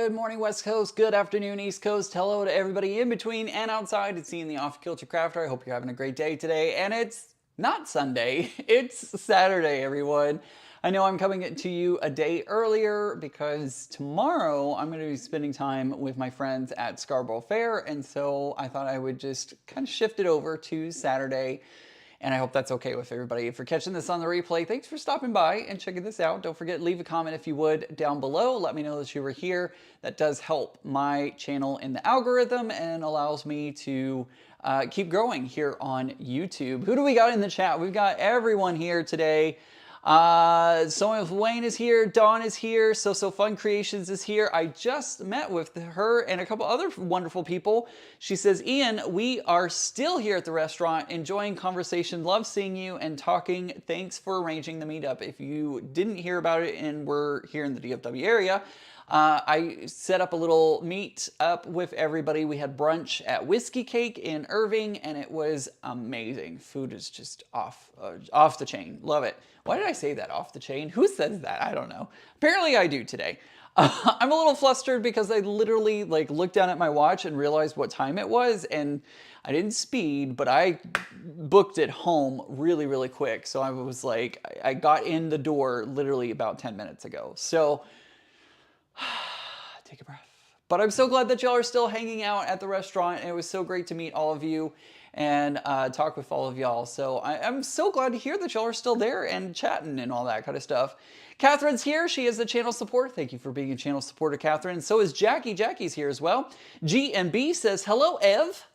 Good morning, West Coast. Good afternoon, East Coast. Hello to everybody in between and outside. It's Ian, the Off Kilter Crafter. I hope you're having a great day today. And it's not Sunday, it's Saturday, everyone. I know I'm coming to you a day earlier because tomorrow I'm going to be spending time with my friends at Scarborough Fair. And so I thought I would just kind of shift it over to Saturday. And I hope that's okay with everybody. If you're catching this on the replay, thanks for stopping by and checking this out. Don't forget, leave a comment if you would down below. Let me know that you were here. That does help my channel in the algorithm and allows me to keep growing here on YouTube. Who do we got in the chat? We've got everyone here today. Wayne is here, Dawn is here, So Fun Creations is here. I just met with her and a couple other wonderful people. She says, Ian, we are still here at the restaurant, enjoying conversation, love seeing you and talking. Thanks for arranging the meetup. If you didn't hear about it and were here in the DFW area, I set up a little meet up with everybody. We had brunch at Whiskey Cake in Irving, and it was amazing. Food is just off the chain. Love it. Why did I say that, off the chain? Who says that? I don't know. Apparently I do today. I'm a little flustered because I literally looked down at my watch and realized what time it was, and I didn't speed, but I booked it home really, really quick. So I was like, I got in the door literally about 10 minutes ago. So take a breath. But I'm so glad that y'all are still hanging out at the restaurant. And it was so great to meet all of you and talk with all of y'all. So I'm so glad to hear that y'all are still there and chatting and all that kind of stuff. Catherine's here. She is the channel support. Thank you for being a channel supporter, Catherine. So is Jackie. Jackie's here as well. GMB says, hello, Ev.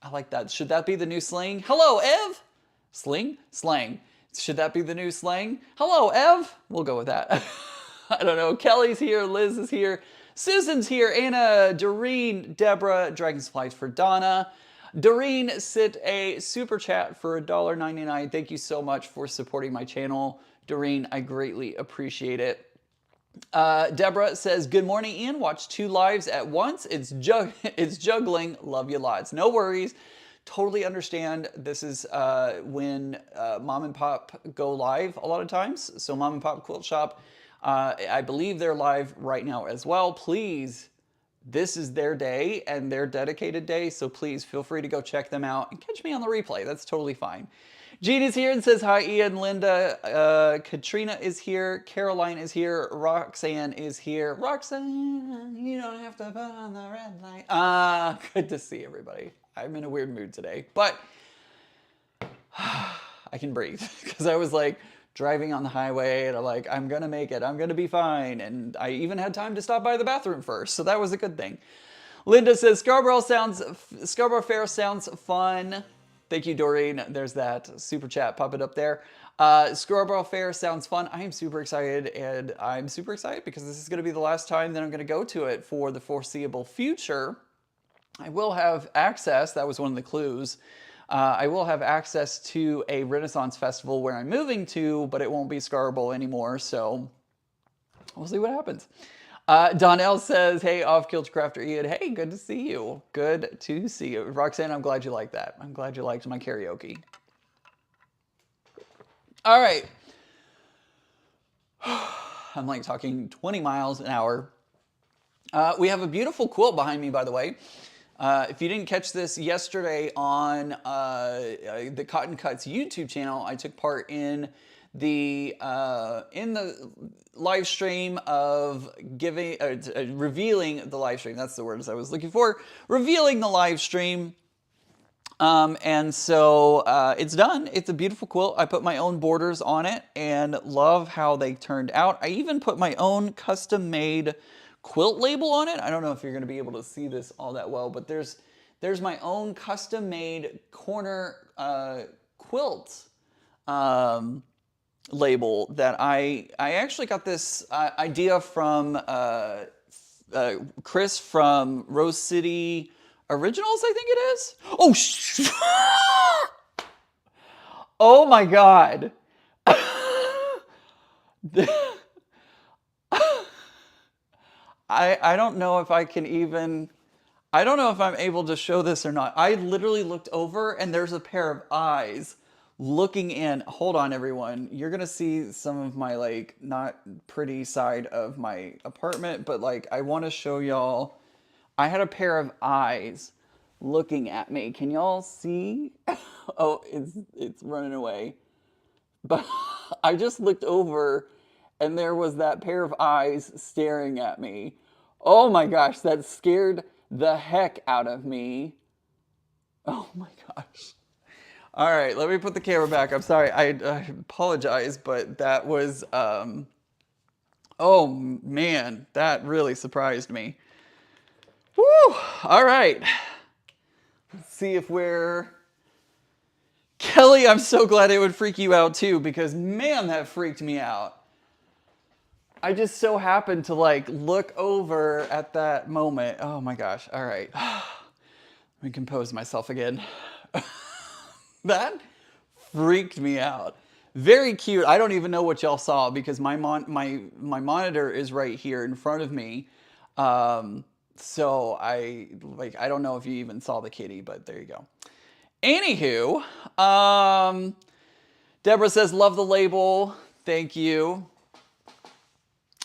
I like that. Should that be the new slang? Hello, Ev. Sling? Slang. Should that be the new slang? Hello, Ev. We'll go with that. I don't know. Kelly's here. Liz is here. Susan's here. Anna, Doreen, Deborah, Dragonflies for Donna. Doreen sent a super chat for $1.99. Thank you so much for supporting my channel. Doreen, I greatly appreciate it. Deborah says, good morning, Ian. Watch 2 lives at once. It's juggling. Love you lots. No worries. Totally understand. This is when mom and pop go live a lot of times. So Mom and Pop Quilt Shop, I believe they're live right now as well. Please, this is their day and their dedicated day, so please feel free to go check them out and catch me on the replay. That's totally fine. Jean is here and says, hi, Ian, Linda. Katrina is here. Caroline is here. Roxanne is here. Roxanne, you don't have to put on the red light. Good to see everybody. I'm in a weird mood today, but I can breathe because I was like, driving on the highway and I'm like, I'm gonna make it, I'm gonna be fine. And I even had time to stop by the bathroom first, so that was a good thing. Linda says, Scarborough Fair sounds fun. Thank you, Doreen. There's that super chat, pop it up there. Scarborough Fair sounds fun. I am super excited, and I'm super excited because this is gonna be the last time that I'm gonna go to it for the foreseeable future. I will have access, that was one of the clues. I will have access to a Renaissance festival where I'm moving to, but it won't be Scarborough anymore, so we'll see what happens. Donnell says, hey, Off Kilter Crafter Ian. Hey, good to see you. Good to see you. Roxanne, I'm glad you liked that. I'm glad you liked my karaoke. All right. I'm like talking 20 miles an hour. We have a beautiful quilt behind me, by the way. If you didn't catch this yesterday on the Cotton Cuts YouTube channel, I took part in the live stream of revealing the live stream. That's the words I was looking for. Revealing the live stream. And so it's done. It's a beautiful quilt. I put my own borders on it and love how they turned out. I even put my own custom-made quilt label on it. I don't know if you're going to be able to see this all that well, but there's my own custom-made corner quilt label that I actually got this idea from Chris from Rose City Originals, I think it is. Oh, oh my God. I don't know if I can even, I don't know if I'm able to show this or not. I literally looked over and there's a pair of eyes looking in. Hold on, everyone. You're gonna see some of my like not pretty side of my apartment, but like I want to show y'all. I had a pair of eyes looking at me. Can y'all see? Oh, it's running away. But I just looked over and there was that pair of eyes staring at me. Oh my gosh, that scared the heck out of me. Oh my gosh. All right, let me put the camera back. I'm sorry. I apologize, but that was oh man, that really surprised me. Woo! All right. Let's see if we're Kelly, I'm so glad it would freak you out too, because man, that freaked me out. I just so happened to like look over at that moment. Oh my gosh. All right. Let me compose myself again. That freaked me out. Very cute. I don't even know what y'all saw because my monitor is right here in front of me. So I don't know if you even saw the kitty, but there you go. Anywho, Deborah says, love the label. Thank you.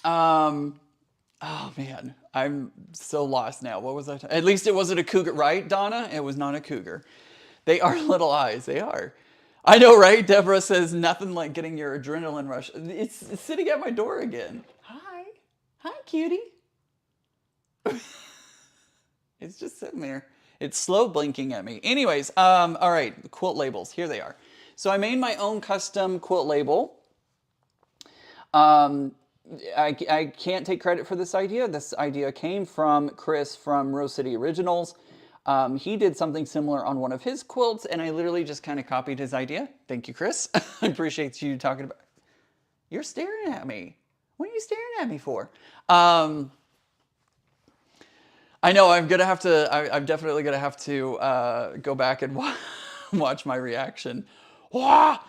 Oh man, I'm so lost now. What was I? At least it wasn't a cougar, right, Donna? It was not a cougar. They are little eyes. They are. I know, right? Deborah says, nothing like getting your adrenaline rush. It's sitting at my door again. Hi. Hi, cutie. It's just sitting there. It's slow blinking at me. Anyways, all right, quilt labels. Here they are. So I made my own custom quilt label. I can't take credit for this idea. This idea came from Chris from Rose City Originals. He did something similar on one of his quilts, and I literally just kind of copied his idea. Thank you, Chris. I appreciate you talking about... You're staring at me. What are you staring at me for? I know I'm gonna have to. I'm definitely gonna have to go back and watch my reaction. Wah!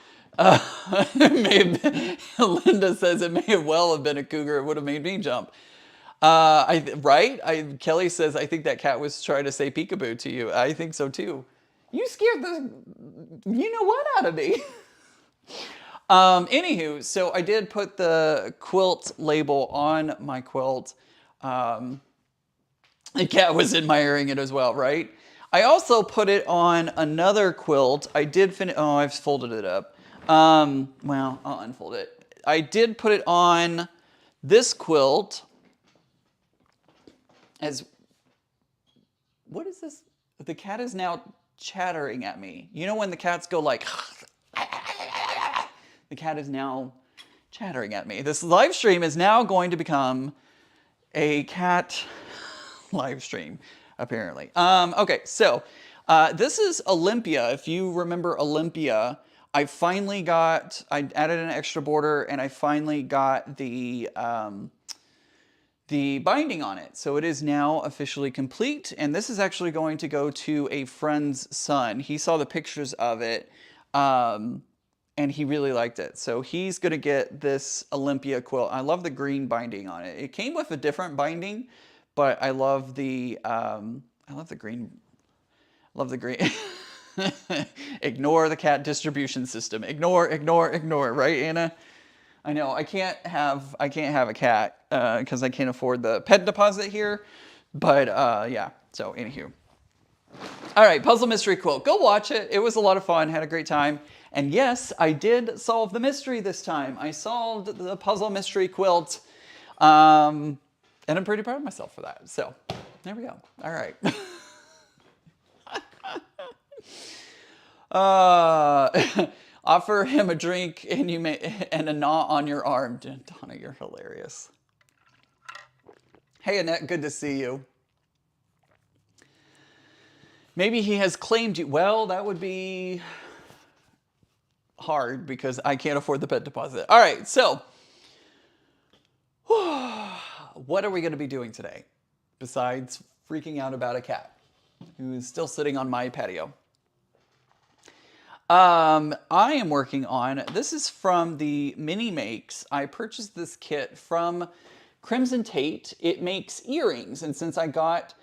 Linda says it may well have been a cougar. It would have made me jump. Right? Kelly says I think that cat was trying to say peekaboo to you. I think so too. You scared the you know what out of me. Anywho, so I did put the quilt label on my quilt. The cat was admiring it as well, right? I also put it on another quilt. I did finish. Oh, I've folded it up. Well, I'll unfold it. I did put it on this quilt as... What is this? The cat is now chattering at me. You know when the cats go like... The cat is now chattering at me. This live stream is now going to become a cat live stream, apparently. Okay, so this is Olympia. If you remember Olympia, I added an extra border and I finally got the binding on it. So it is now officially complete. And this is actually going to go to a friend's son. He saw the pictures of it and he really liked it. So he's gonna get this Olympia quilt. I love the green binding on it. It came with a different binding, but I love the green. Love the green. Ignore the cat distribution system. Ignore, right, Anna? I know, I can't have a cat because I can't afford the pet deposit here. But yeah, so anywho. All right, Puzzle Mystery Quilt. Go watch it. It was a lot of fun. Had a great time. And yes, I did solve the mystery this time. I solved the Puzzle Mystery Quilt. And I'm pretty proud of myself for that. So there we go. All right. Offer him a drink and a knot on your arm. Donna, you're hilarious. Hey, Annette, good to see you. Maybe he has claimed you. Well, that would be hard because I can't afford the pet deposit. All right, so what are we going to be doing today besides freaking out about a cat who is still sitting on my patio? I am working on, this is from the Mini Makes. I purchased this kit from Crimson Tate. It makes earrings, and since I got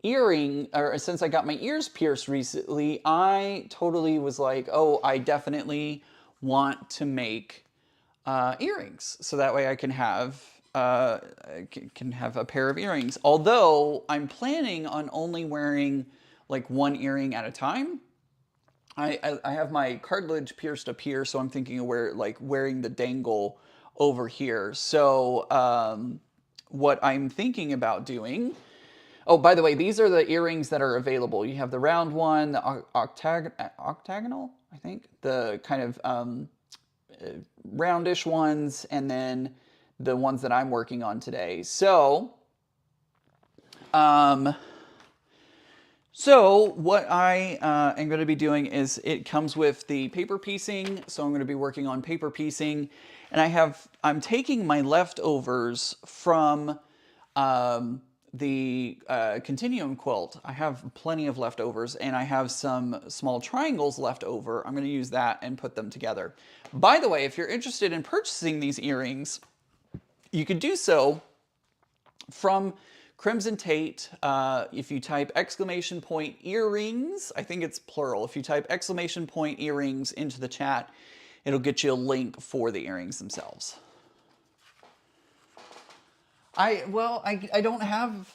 earring, or since I got my ears pierced recently, I totally was like, oh, I definitely want to make earrings, so that way I can have a pair of earrings. Although I'm planning on only wearing like one earring at a time. I have my cartilage pierced up here, so I'm thinking of wearing the dangle over here. So what I'm thinking about doing. Oh, by the way, these are the earrings that are available. You have the round one, the octagonal, I think, the kind of roundish ones, and then the ones that I'm working on today. So what I am going to be doing is it comes with the paper piecing. So I'm going to be working on paper piecing, and I'm taking my leftovers from the continuum quilt. I have plenty of leftovers, and I have some small triangles left over. I'm going to use that and put them together. By the way, if you're interested in purchasing these earrings, you could do so from Crimson Tate. If you type !earrings, I think it's plural. If you type !earrings into the chat, it'll get you a link for the earrings themselves. I don't have,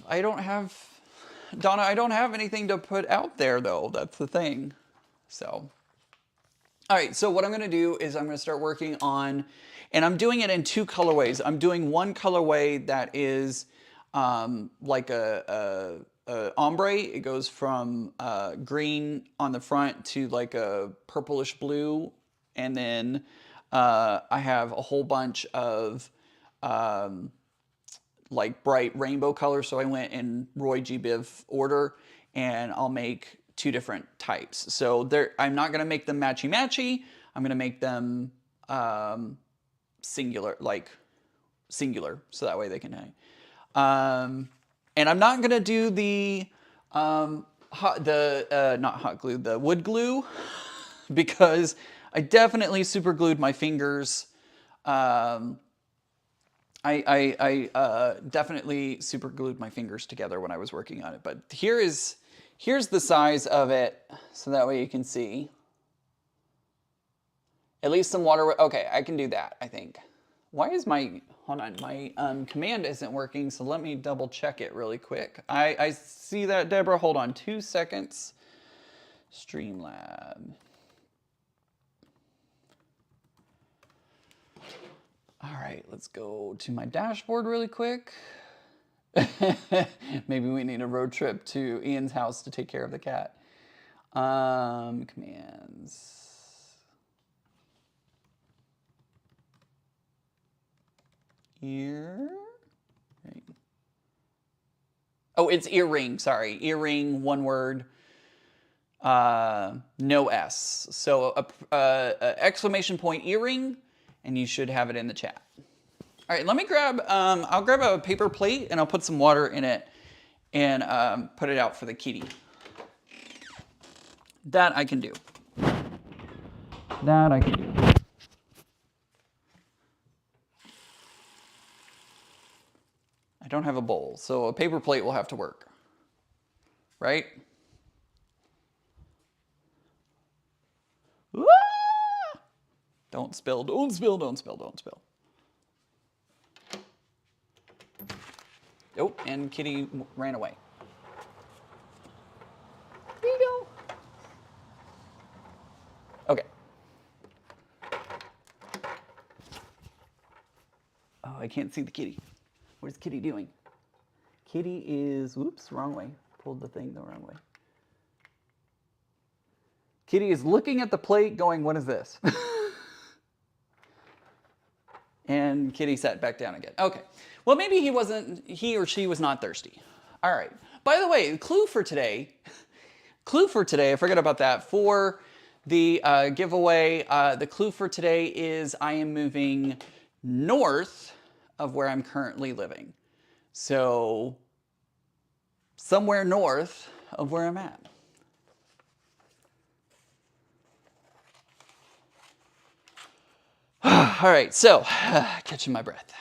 Donna, I don't have anything to put out there though. That's the thing. So, all right. So what I'm going to do is I'm going to start working on, and I'm doing it in two colorways. I'm doing one colorway that is like a ombre. It goes from green on the front to like a purplish blue. And then I have a whole bunch of like bright rainbow colors. So I went in Roy G. Biv order, and I'll make two different types. So I'm not going to make them matchy-matchy. I'm going to make them singular, so that way they can hang. And I'm not going to do the not hot glue, the wood glue, because I definitely super glued my fingers. I definitely super glued my fingers together when I was working on it. But here's the size of it, so that way you can see. At least some water. Okay, I can do that, I think. Why is my, hold on, my command isn't working, so let me double check it really quick. I see that, Deborah. Hold on 2 seconds. Streamlab. All right, let's go to my dashboard really quick. Maybe we need a road trip to Ian's house to take care of the cat. Commands. Ear. Oh, it's earring. Sorry, earring. One word. No S. So exclamation point earring, and you should have it in the chat. All right, let me grab. I'll grab a paper plate and I'll put some water in it and put it out for the kitty. That I can do. That I can do. I don't have a bowl, so a paper plate will have to work. Right? Ah! Don't spill, don't spill, don't spill, don't spill. Oh, and kitty ran away. Here you go. Okay. Oh, I can't see the kitty. What is Kitty doing? Kitty is, whoops, wrong way. Pulled the thing the wrong way. Kitty is looking at the plate going, what is this? And Kitty sat back down again. Okay. Well, maybe he or she was not thirsty. All right. By the way, clue for today, I forgot about that. For the giveaway, the clue for today is I am moving north of where I'm currently living. So somewhere north of where I'm at. All right, so catching my breath.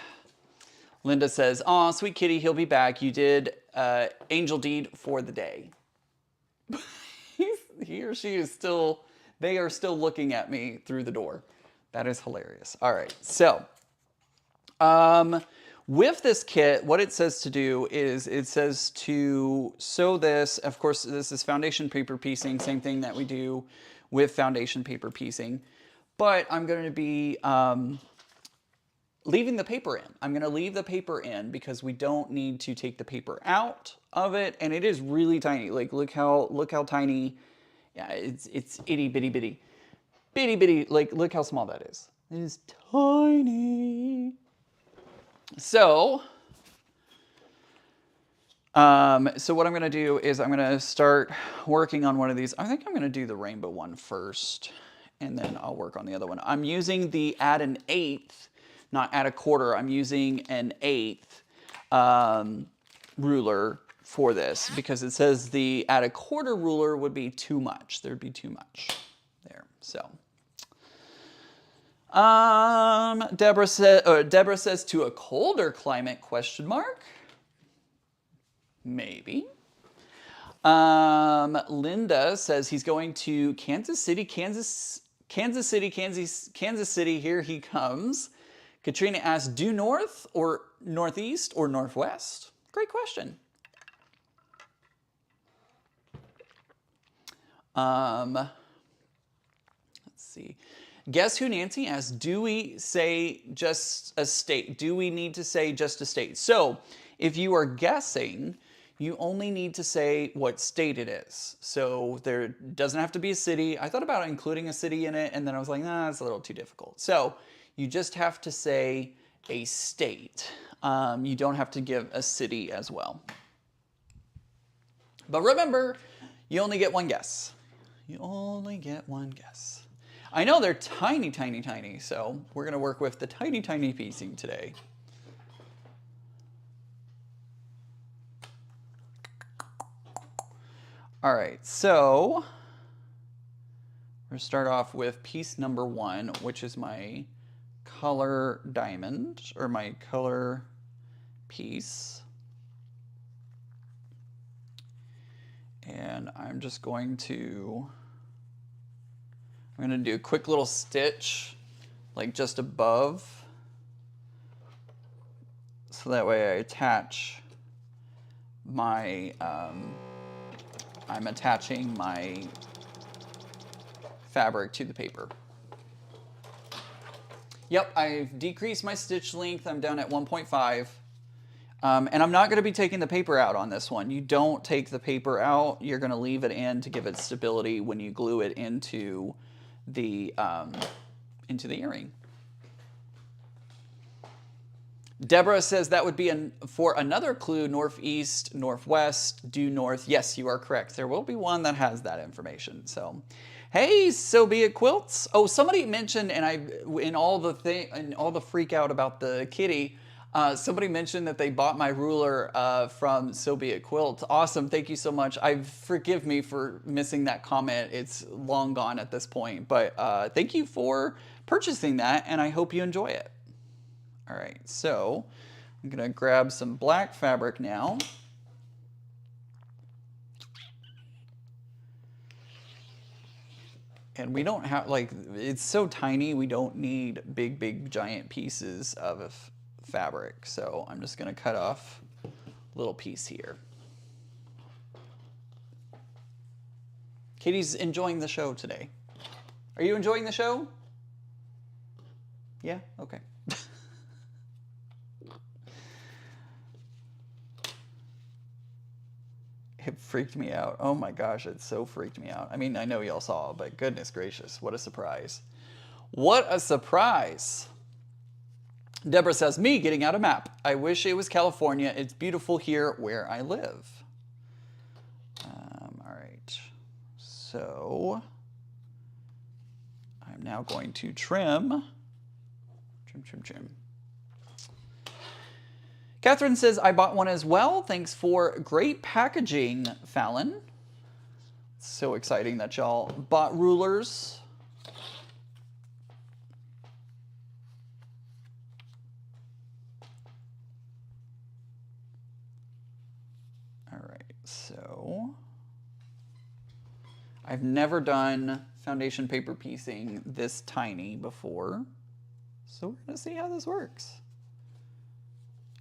Linda says, "Aw, sweet kitty, he'll be back. You did angel deed for the day. He or she is still, they are still looking at me through the door. That is hilarious. All right, so with this kit, what it says to do is it says to sew this. Of course, this is foundation paper piecing, same thing that we do with foundation paper piecing. But I'm going to be leaving the paper in. I'm going to leave the paper in because we don't need to take the paper out of it. And it is really tiny. Like, look how tiny. Yeah, it's itty bitty bitty. Bitty bitty. Like, look how small that is. It is tiny. So what I'm going to do is I'm going to start working on one of these. I think I'm going to do the rainbow one first, and then I'll work on the other one. I'm using the add an eighth, not add a quarter. I'm using an eighth ruler for this because it says the add a quarter ruler would be too much. There'd be too much there. So. Deborah says to a colder climate, question mark. Maybe. Linda says he's going to Kansas City, here he comes. Katrina asks, due north or northeast or northwest? Great question. Let's see. Guess who Nancy asks, do we say just a state? Do we need to say just a state? So if you are guessing, you only need to say what state it is. So there doesn't have to be a city. I thought about including a city in it, and then I was like, nah, it's a little too difficult. So you just have to say a state. You don't have to give a city as well. But remember, you only get one guess. You only get one guess. I know they're tiny, tiny, tiny, so we're going to work with the tiny, tiny piecing today. All right, so we're going to start off with piece number 1, which is my color diamond, or my color piece. And I'm just going to... I'm going to do a quick little stitch, like just above, so that way I attach my, I'm attaching my fabric to the paper. Yep, I've decreased my stitch length. I'm down at 1.5. And I'm not going to be taking the paper out on this one. You don't take the paper out. You're going to leave it in to give it stability when you glue it into the earring. Deborah says that would be for another clue, northeast, northwest, due north. Yes, you are correct. There will be one that has that information. So, hey, so be it quilts. Oh, somebody mentioned, and in all the freak out about the kitty, somebody mentioned that they bought my ruler from So Be It Quilt. Awesome, thank you so much. Forgive me for missing that comment. It's long gone at this point, but thank you for purchasing that, and I hope you enjoy it. All right, so I'm gonna grab some black fabric now. And we don't have, like, it's so tiny, we don't need big, big, giant pieces of fabric. So I'm just going to cut off a little piece here. Katie's enjoying the show today. Are you enjoying the show? Yeah? Okay. It freaked me out. Oh my gosh, it so freaked me out. I mean, I know y'all saw, but goodness gracious, what a surprise. What a surprise. Deborah says, me getting out a map. I wish it was California. It's beautiful here where I live. All right. So I'm now going to trim. Trim. Catherine says, I bought one as well. Thanks for great packaging, Fallon. So exciting that y'all bought rulers. right, so I've never done foundation paper piecing this tiny before, so we're gonna see how this works.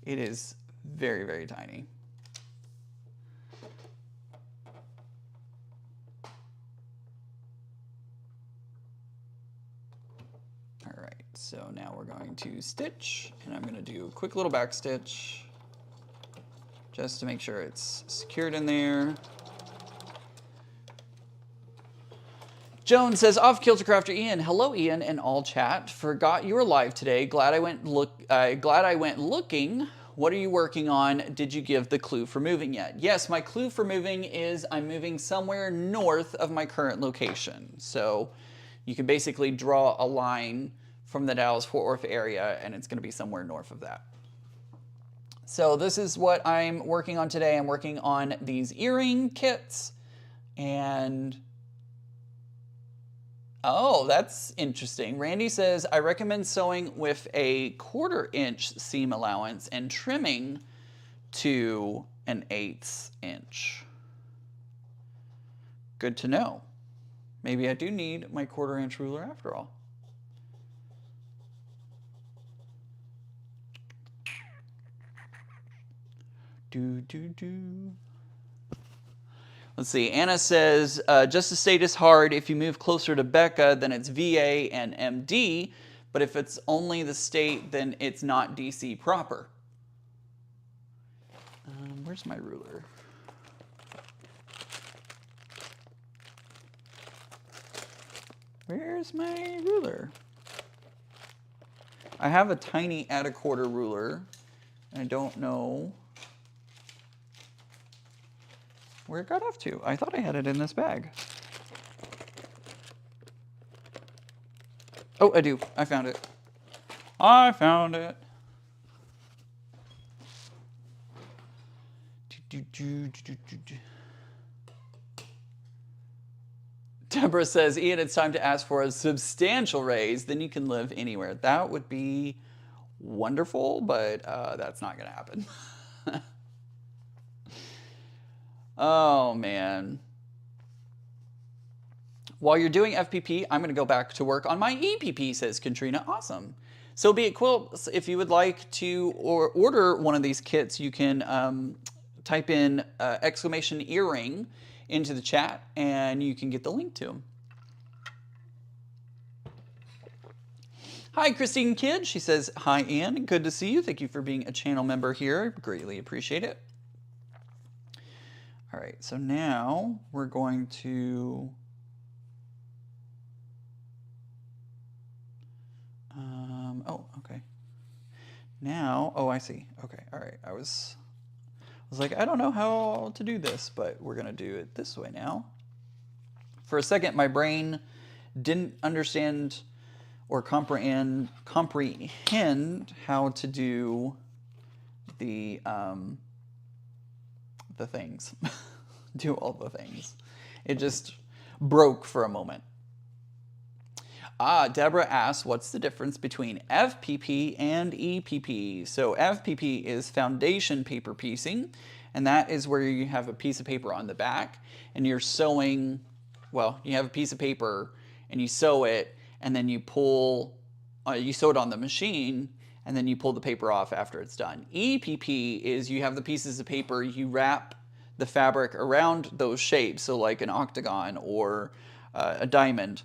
It is very, very tiny. All right, so now we're going to stitch, and I'm gonna do a quick little back stitch just to make sure it's secured in there. Joan says, off Kilter Crafter Ian. Hello, Ian, and all chat. Forgot you were live today. Glad I went looking. What are you working on? Did you give the clue for moving yet? Yes, my clue for moving is I'm moving somewhere north of my current location. So you can basically draw a line from the Dallas-Fort Worth area, and it's going to be somewhere north of that. So this is what I'm working on today. I'm working on these earring kits, and oh, that's interesting. Randy says, I recommend sewing with a 1/4 inch seam allowance and trimming to an 1/8 inch. Good to know. Maybe I do need my 1/4 inch ruler after all. Let's see, Anna says, just to state is hard. If you move closer to Becca, then it's VA and MD, but if it's only the state, then it's not DC proper. Where's my ruler? Where's my ruler? I have a tiny 1/4 ruler. I don't know where it got off to. I thought I had it in this bag. Oh, I do. I found it. I found it. Deborah says, Ian, it's time to ask for a substantial raise. Then you can live anywhere. That would be wonderful, but that's not going to happen. Oh, man. While you're doing FPP, I'm going to go back to work on my EPP, says Katrina. Awesome. So be it Quilt, if you would like to order one of these kits, you can type in exclamation earring into the chat, and you can get the link to them. Hi, Christine Kidd. She says, hi, Ian. Good to see you. Thank you for being a channel member here. Greatly appreciate it. All right, so now we're going to oh, okay. Now, oh, I see. Okay, all right. I was like, I don't know how to do this, but we're gonna do it this way now. For a second, my brain didn't understand or comprehend how to do the things, do all the things. It just broke for a moment. Deborah asks, what's the difference between FPP and EPP? So FPP is foundation paper piecing, and that is where you have a piece of paper on the back and you're sewing, well, you have a piece of paper and you sew it, and then you pull, you sew it on the machine, and then you pull the paper off after it's done. EPP is you have the pieces of paper, you wrap the fabric around those shapes, so like an octagon or a diamond,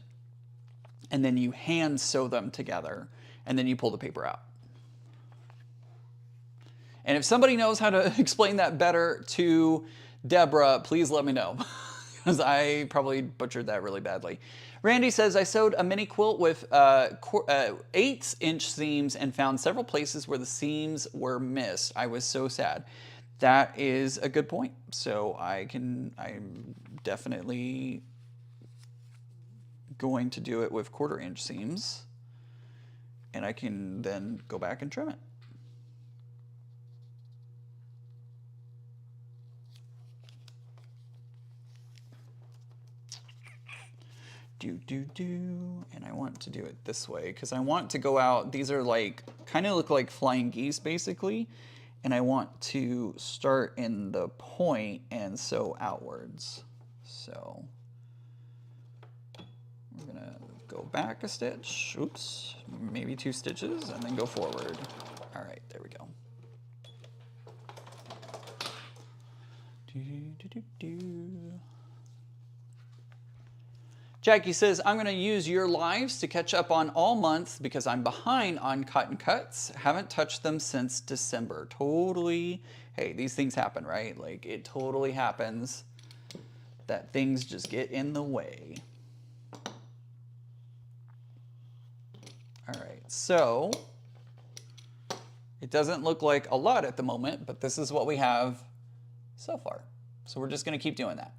and then you hand sew them together, and then you pull the paper out. And if somebody knows how to explain that better to Deborah, please let me know, because I probably butchered that really badly. Randy says, I sewed a mini quilt with 1/8 inch seams and found several places where the seams were missed. I was so sad. That is a good point. So I'm definitely going to do it with 1/4 inch seams, and I can then go back and trim it. And I want to do it this way because I want to go out. These are like, kind of look like flying geese basically. and I want to start in the point and sew outwards. So we're gonna go back a stitch, oops, maybe 2 stitches, and then go forward. All right, there we go. Jackie says, I'm going to use your lives to catch up on all months because I'm behind on cotton cuts. Haven't touched them since December. Totally. Hey, these things happen, right? Like, it totally happens that things just get in the way. All right, so it doesn't look like a lot at the moment, but this is what we have so far. So we're just going to keep doing that.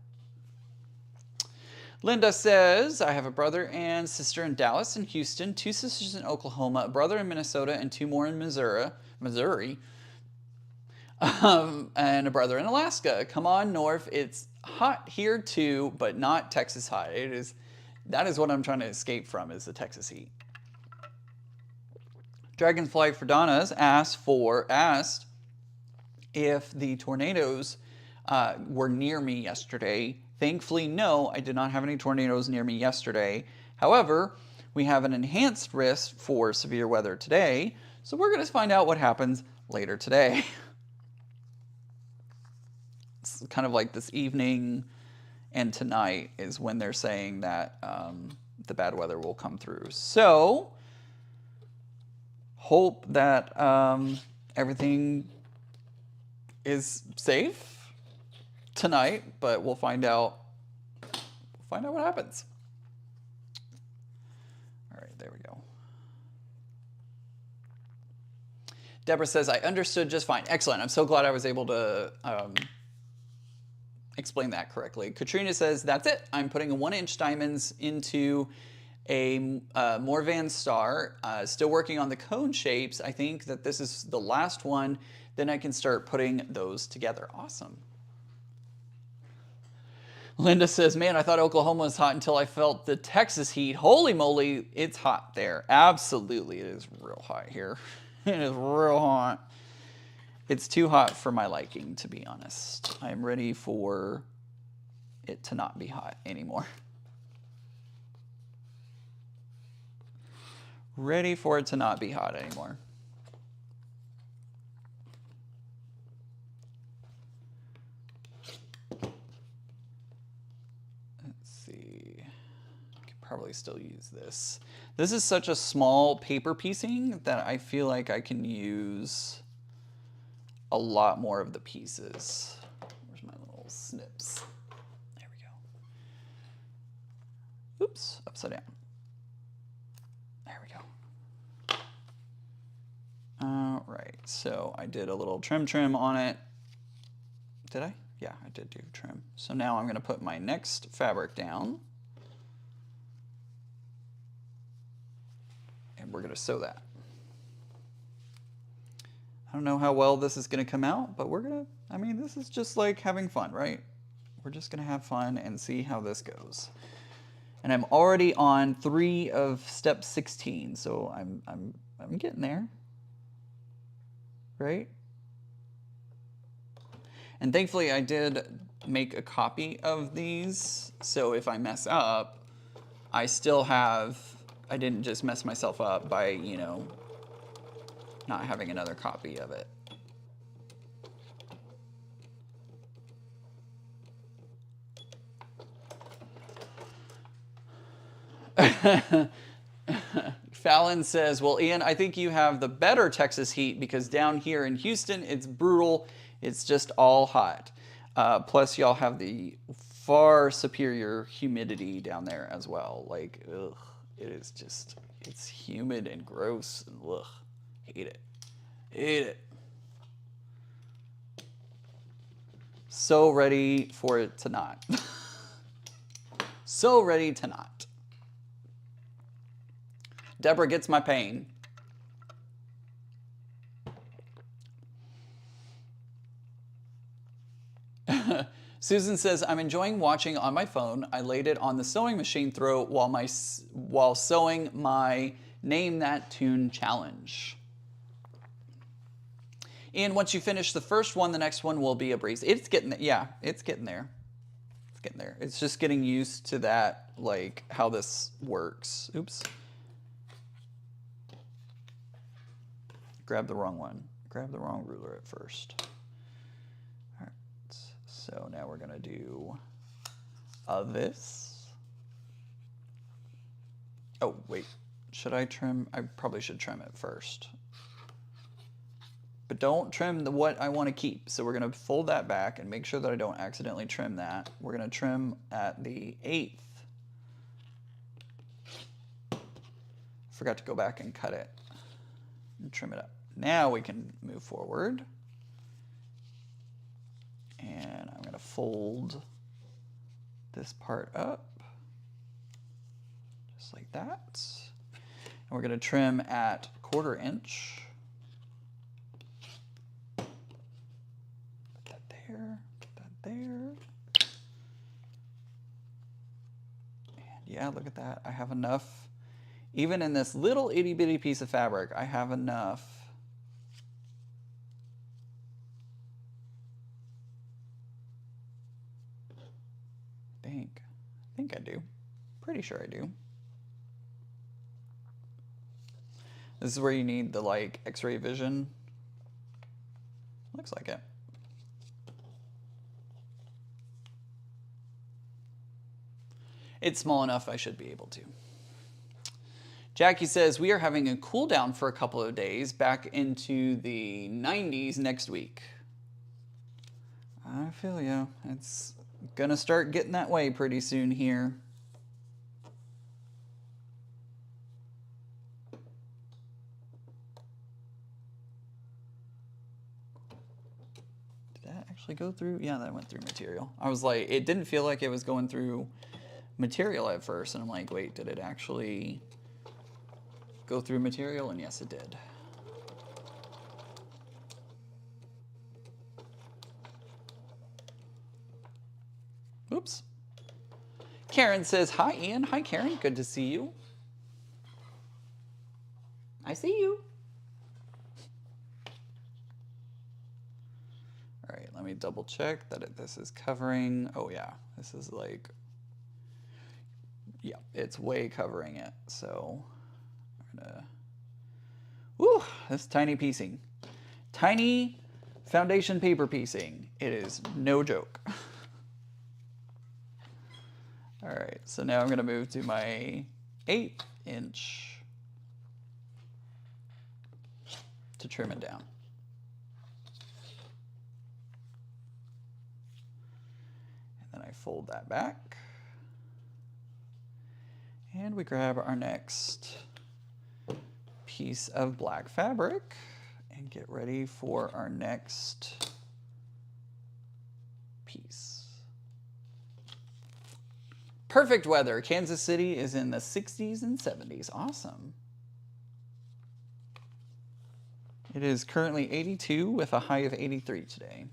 Linda says, I have a brother and sister in Dallas and Houston, 2 sisters in Oklahoma, a brother in Minnesota, and 2 more in Missouri, and a brother in Alaska. Come on, North. It's hot here too, but not Texas hot. That is what I'm trying to escape from, is the Texas heat. Dragonfly for Donna's asked if the tornadoes were near me yesterday. Thankfully, no, I did not have any tornadoes near me yesterday. However, we have an enhanced risk for severe weather today, so we're going to find out what happens later today. It's kind of like this evening and tonight is when they're saying that the bad weather will come through. So, hope that everything is safe tonight, but we'll find out what happens. All right, there we go. Deborah says, I understood just fine. Excellent. I'm so glad I was able to explain that correctly. Katrina says, that's it. I'm putting a 1-inch diamonds into a Morvan star. Still working on the cone shapes. I think that this is the last one. Then I can start putting those together. Awesome. Linda says, man, I thought Oklahoma was hot until I felt the Texas heat. Holy moly, it's hot there. Absolutely, it is real hot here. It is real hot. It's too hot for my liking, to be honest. I'm ready for it to not be hot anymore. Ready for it to not be hot anymore. Probably still use this. This is such a small paper piecing that I feel like I can use a lot more of the pieces. Where's my little snips? There we go. Oops, upside down. There we go. All right, so I did a little trim on it. Did I? Yeah, I did do trim. So now I'm going to put my next fabric down. And we're going to sew that. I don't know how well this is going to come out, but we're going to, I mean, this is just like having fun, right? We're just going to have fun and see how this goes. And I'm already on 3 of step 16, so I'm getting there. Right? And thankfully I did make a copy of these, so if I mess up, I still have, I didn't just mess myself up by, you know, not having another copy of it. Fallon says, well, Ian, I think you have the better Texas heat because down here in Houston, it's brutal. It's just all hot. Plus, y'all have the far superior humidity down there as well. Like, ugh. It is just, it's humid and gross and ugh, hate it. Hate it. So ready for it to not. So ready to not. Deborah gets my pain. Susan says, I'm enjoying watching on my phone. I laid it on the sewing machine throat while sewing my Name That Tune challenge. And once you finish the first one, the next one will be a breeze. It's getting there. Yeah, it's getting there. It's getting there. It's just getting used to that, like how this works. Oops. Grab the wrong one. Grab the wrong ruler at first. All right. So now we're gonna do this. Oh, wait. Should I trim? I probably should trim it first. But don't trim what I want to keep. So we're going to fold that back and make sure that I don't accidentally trim that. We're going to trim at the 1/8. Forgot to go back and cut it and trim it up. Now we can move forward. And I'm going to fold this part up just like that. And we're going to trim at 1/4 inch. Put that there. And yeah, look at that. I have enough. Even in this little itty bitty piece of fabric, I have enough. I think I do. Pretty sure I do. This is where you need the like X-ray vision. Looks like it. It's small enough I should be able to. Jackie says, we are having a cool down for a couple of days back into the 90s next week. I feel you. It's gonna start getting that way pretty soon here. Did that actually go through? Yeah, that went through material. I was like, it didn't feel like it was going through material at first, and I'm like, wait, did it actually go through material? And yes, it did. Oops. Karen says, hi, Ian. Hi, Karen. Good to see you. I see you. All right, let me double check that this is covering. Oh, yeah. This is like, yeah, it's way covering it. So I'm gonna, woo, this tiny piecing. Tiny foundation paper piecing. It is no joke. All right, so now I'm gonna move to my 1/8 inch to trim it down. And then I fold that back. And we grab our next piece of black fabric and get ready for our next piece. Perfect weather. Kansas City is in the 60s and 70s. Awesome. It is currently 82 with a high of 83 today.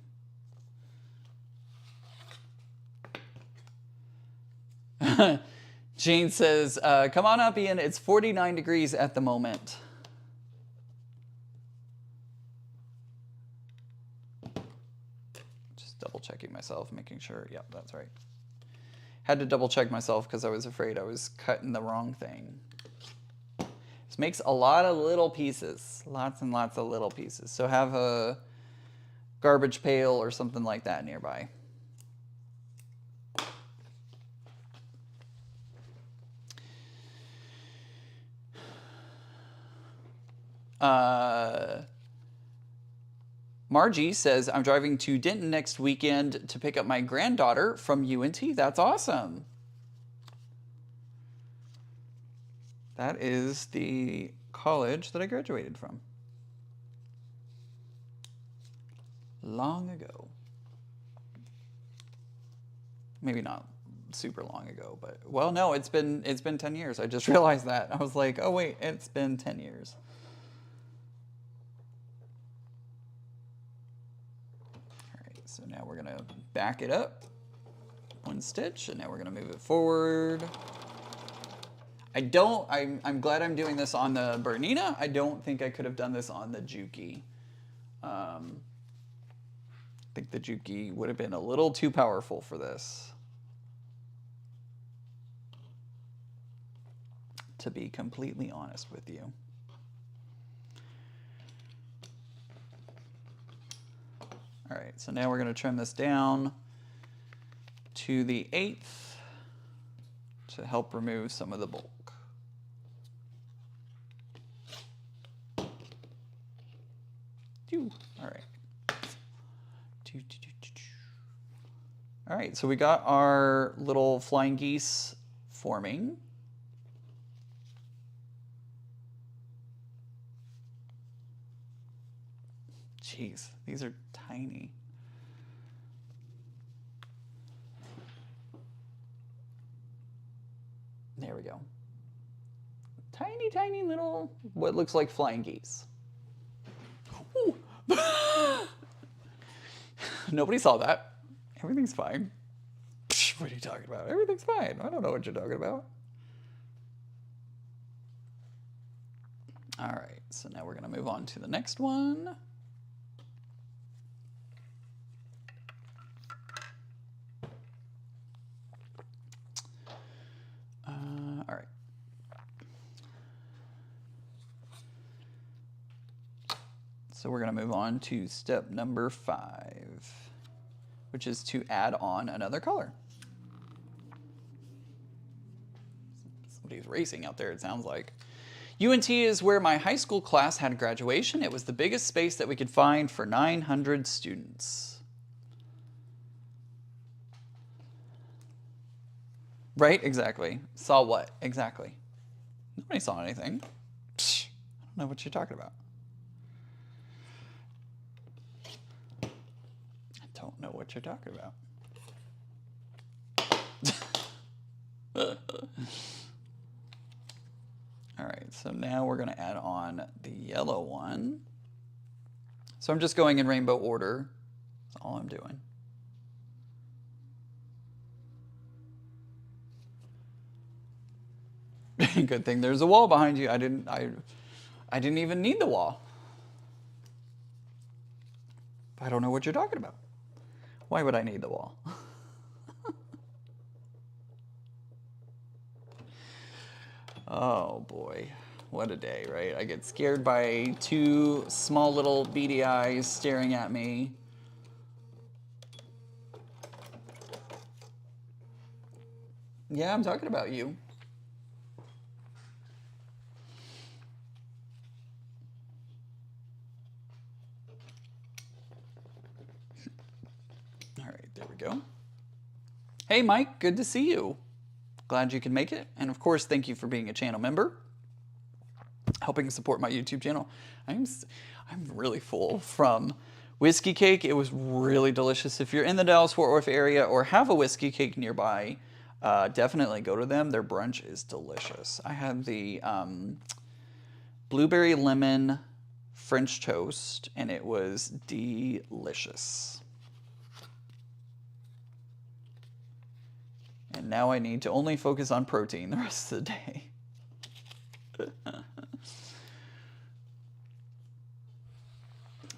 Jane says, come on up, Ian. It's 49 degrees at the moment. Just double checking myself, making sure. Yep, that's right. Had to double check myself because I was afraid I was cutting the wrong thing. This makes a lot of little pieces, lots and lots of little pieces. So have a garbage pail or something like that nearby. Margie says, I'm driving to Denton next weekend to pick up my granddaughter from UNT. That's awesome. That is the college that I graduated from. Long ago. Maybe not super long ago, but, well, no, it's been 10 years. I just realized that. I was like, oh wait, it's been 10 years. So now we're gonna back it up one stitch, and now we're gonna move it forward. I'm glad I'm doing this on the Bernina. I don't think I could have done this on the Juki. I think the Juki would have been a little too powerful for this, to be completely honest with you. All right, so now we're going to trim this down to the 1/8 to help remove some of the bulk. All right. All right, so we got our little flying geese forming. Jeez, these are tiny. There we go. Tiny, tiny little, what looks like flying geese. Ooh. Nobody saw that. Everything's fine. Psh, what are you talking about? Everything's fine. I don't know what you're talking about. All right, so now we're going to move on to the next one. All right. So we're going to move on to step number 5, which is to add on another color. Somebody's racing out there, it sounds like. UNT is where my high school class had graduation. It was the biggest space that we could find for 900 students. Right? Exactly. Saw what? Exactly. Nobody saw anything. Psh, I don't know what you're talking about. I don't know what you're talking about. All right, so now we're going to add on the yellow one. So I'm just going in rainbow order. That's all I'm doing. Good thing there's a wall behind you. I didn't even need the wall. I don't know what you're talking about. Why would I need the wall? Oh boy, what a day, right? I get scared by 2 small little beady eyes staring at me. Yeah, I'm talking about you. All right, there we go. Hey Mike, good to see you. Glad you can make it. And of course, thank you for being a channel member, helping support my YouTube channel. I'm really full from whiskey cake. It was really delicious. If you're in the Dallas-Fort Worth area or have a whiskey cake nearby, definitely go to them. Their brunch is delicious. I had the blueberry lemon French toast, and it was delicious. And now I need to only focus on protein the rest of the day.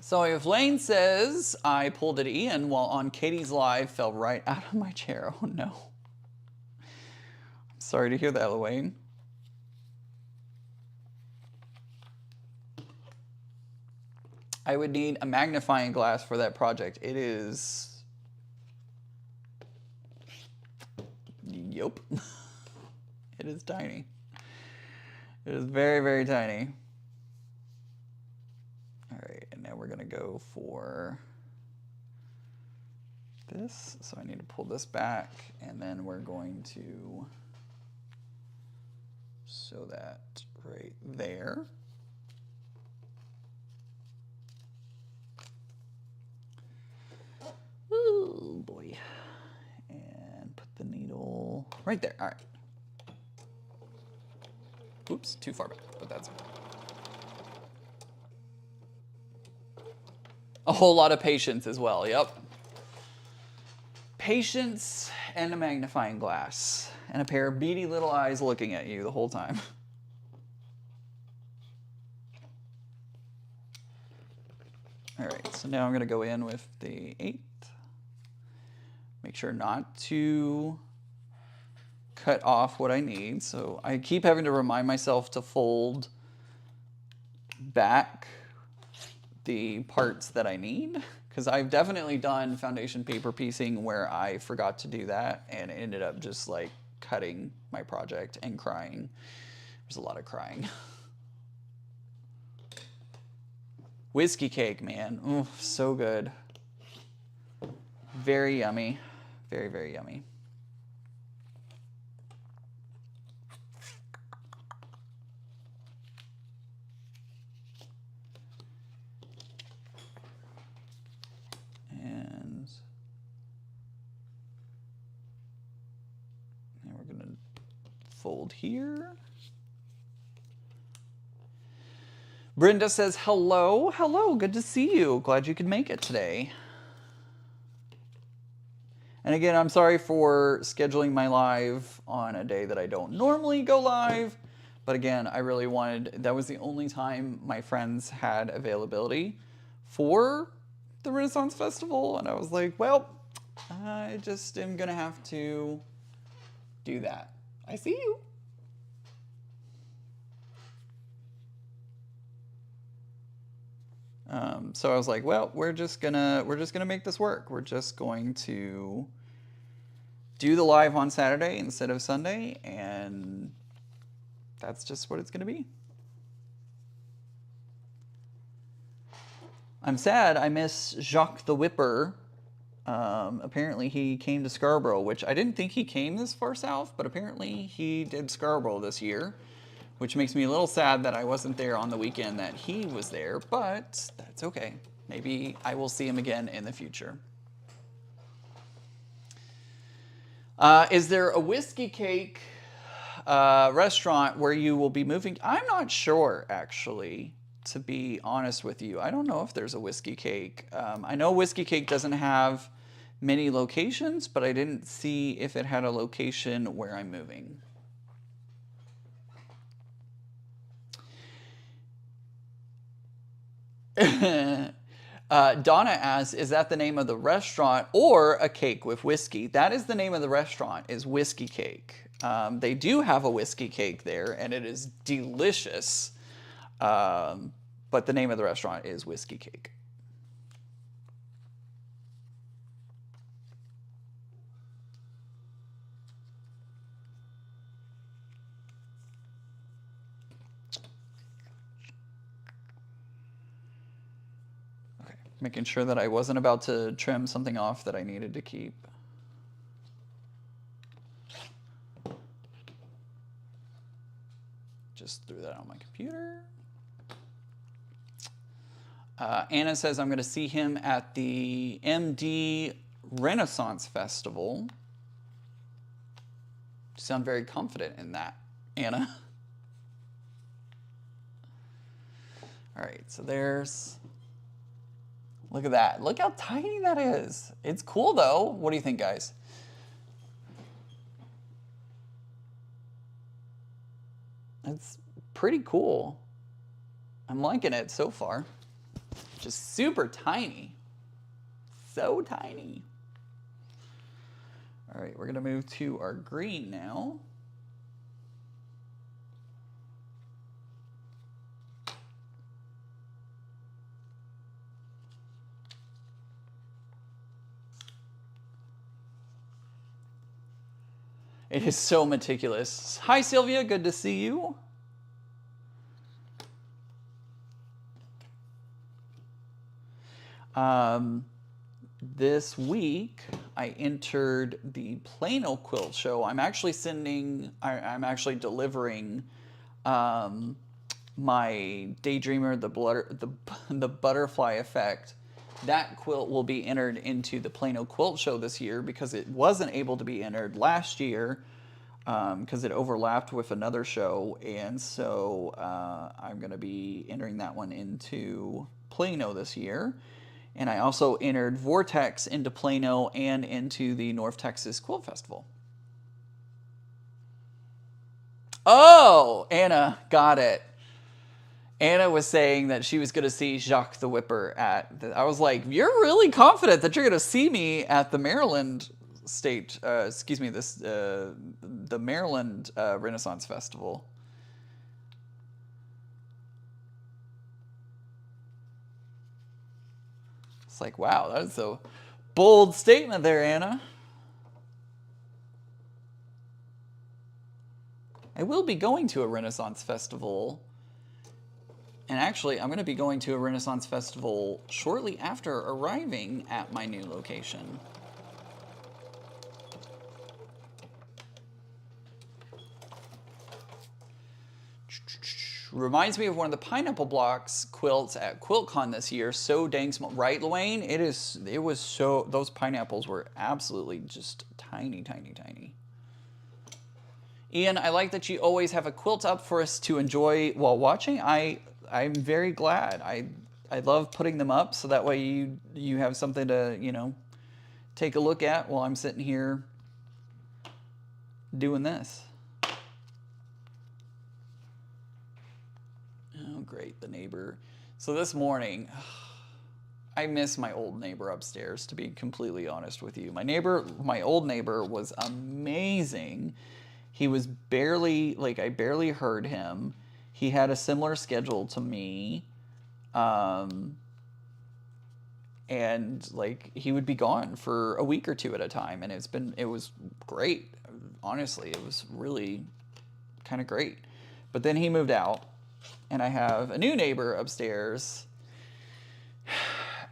So if Lane says, I pulled at Ian while on Katie's live, fell right out of my chair. Oh no. I'm sorry to hear that, Wayne. I would need a magnifying glass for that project. It is... Yup. It is tiny. It is very, very tiny. All right, and now we're gonna go for this. So I need to pull this back, and then we're going to sew that right there. Oh boy. And put the needle right there. All right. Oops, too far back, but that's okay. A whole lot of patience as well, yep. Patience and a magnifying glass and a pair of beady little eyes looking at you the whole time. All right, So now I'm going to go in with the 8. Make sure not to cut off what I need. So I keep having to remind myself to fold back the parts that I need, because I've definitely done foundation paper piecing where I forgot to do that and it ended up just like cutting my project and crying. There's a lot of crying. Whiskey cake, man. Ooh, so good. Very yummy. Very, very yummy. And now we're going to fold here. Brenda says, hello. Hello, good to see you. Glad you could make it today. And again, I'm sorry for scheduling my live on a day that I don't normally go live. But again, I really wanted, that was the only time my friends had availability for the Renaissance Festival. And I was like, well, I just am going to have to do that. I see you. So I was like, well, we're just gonna make this work. We're just going to do the live on Saturday instead of Sunday, and that's just what it's gonna be. I'm sad I miss Jacques the Whipper. Apparently he came to Scarborough, which I didn't think he came this far south, but apparently he did Scarborough this year, which makes me a little sad that I wasn't there on the weekend that he was there, but that's okay. Maybe I will see him again in the future. Is there a whiskey cake restaurant where you will be moving? I'm not sure, actually, to be honest with you. I don't know if there's a whiskey cake. I know Whiskey Cake doesn't have many locations, but I didn't see if it had a location where I'm moving. Donna asks, is that the name of the restaurant or a cake with whiskey? That is the name of the restaurant, is Whiskey Cake. They do have a whiskey cake there, and it is delicious. But the name of the restaurant is Whiskey Cake. Making sure that I wasn't about to trim something off that I needed to keep. Just threw that on my computer. Anna says I'm going to see him at the MD Renaissance Festival. You sound very confident in that, Anna. All right, so there's... Look at that. Look how tiny that is. It's cool, though. What do you think, guys? It's pretty cool. I'm liking it so far. Just super tiny. So tiny. All right, we're going to move to our green now. It is so meticulous. Hi, Sylvia. Good to see you. This week, I entered the Plano Quilt Show. I'm actually delivering my Daydreamer, the Butterfly Effect. That quilt will be entered into the Plano Quilt Show this year because it wasn't able to be entered last year because it overlapped with another show. And so I'm going to be entering that one into Plano this year. And I also entered Vortex into Plano and into the North Texas Quilt Festival. Oh, Anna, got it. Anna was saying that she was going to see Jacques the Whipper I was like, you're really confident that you're going to see me at the Maryland State, excuse me, the Maryland Renaissance Festival. It's like, wow, that's a bold statement there, Anna. I will be going to a Renaissance Festival. And actually, I'm going to be going to a Renaissance Festival shortly after arriving at my new location. Reminds me of one of the pineapple blocks quilts at QuiltCon this year. So dang small, right, Luane? It was so, those pineapples were absolutely just tiny, tiny, tiny. Ian, I like that you always have a quilt up for us to enjoy while watching. I'm very glad. I love putting them up so that way you have something to, you know, take a look at while I'm sitting here doing this. Oh, great, the neighbor. So this morning, I miss my old neighbor upstairs, to be completely honest with you. My old neighbor was amazing. He was barely, like, I barely heard him. He had a similar schedule to me. And, like, he would be gone for a week or two at a time. And it was great. Honestly, it was really kind of great. But then he moved out. And I have a new neighbor upstairs.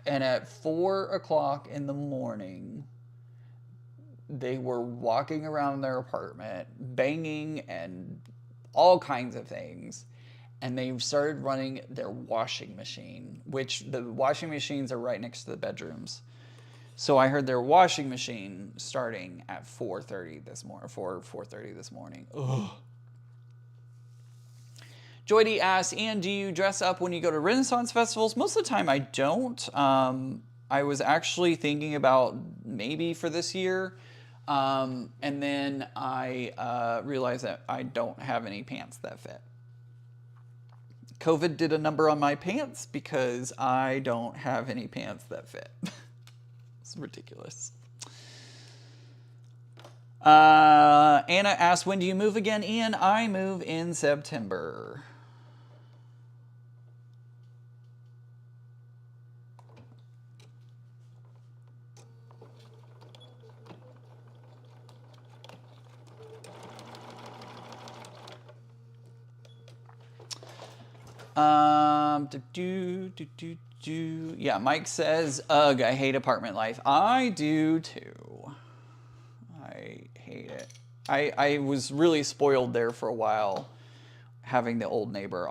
And at 4 o'clock in the morning, they were walking around their apartment, banging and all kinds of things. And they started running their washing machine, which the washing machines are right next to the bedrooms. So I heard their washing machine starting at 4:30 this morning, 4:30 this morning. Ugh. Joydy asks, Ian, do you dress up when you go to Renaissance festivals? Most of the time I don't. I was actually thinking about maybe for this year. And then I realized that I don't have any pants that fit. COVID did a number on my pants because I don't have any pants that fit. It's ridiculous. Anna asks, when do you move again, Ian? I move in September. Yeah, Mike says, ugh, I hate apartment life. I do too. I hate it. I was really spoiled there for a while, having the old neighbor.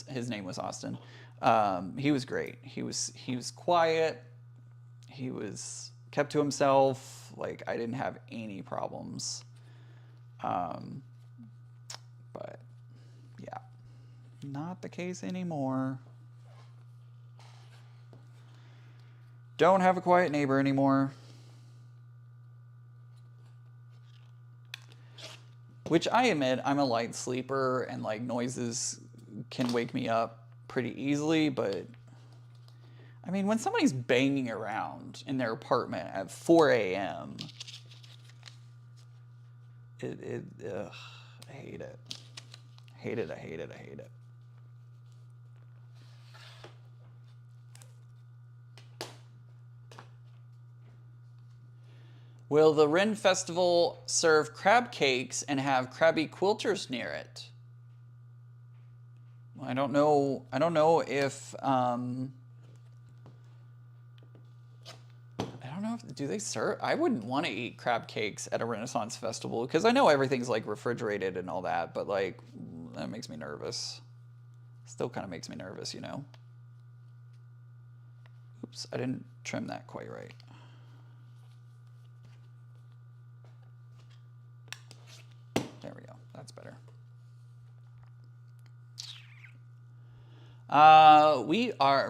His name was Austin. He was great. He was quiet. He was kept to himself. Like, I didn't have any problems. But yeah, not the case anymore. Don't have a quiet neighbor anymore. Which I admit, I'm a light sleeper and like noises can wake me up pretty easily, but I mean, when somebody's banging around in their apartment at 4 a.m., ugh, I hate it. I hate it, I hate it, I hate it. Will the Ren Festival serve crab cakes and have crabby quilters near it? I don't know. I don't know if I don't know if do they serve. I wouldn't want to eat crab cakes at a Renaissance festival because I know everything's like refrigerated and all that, but like that makes me nervous. Still kind of makes me nervous, you know. Oops, I didn't trim that quite right. There we go. That's better.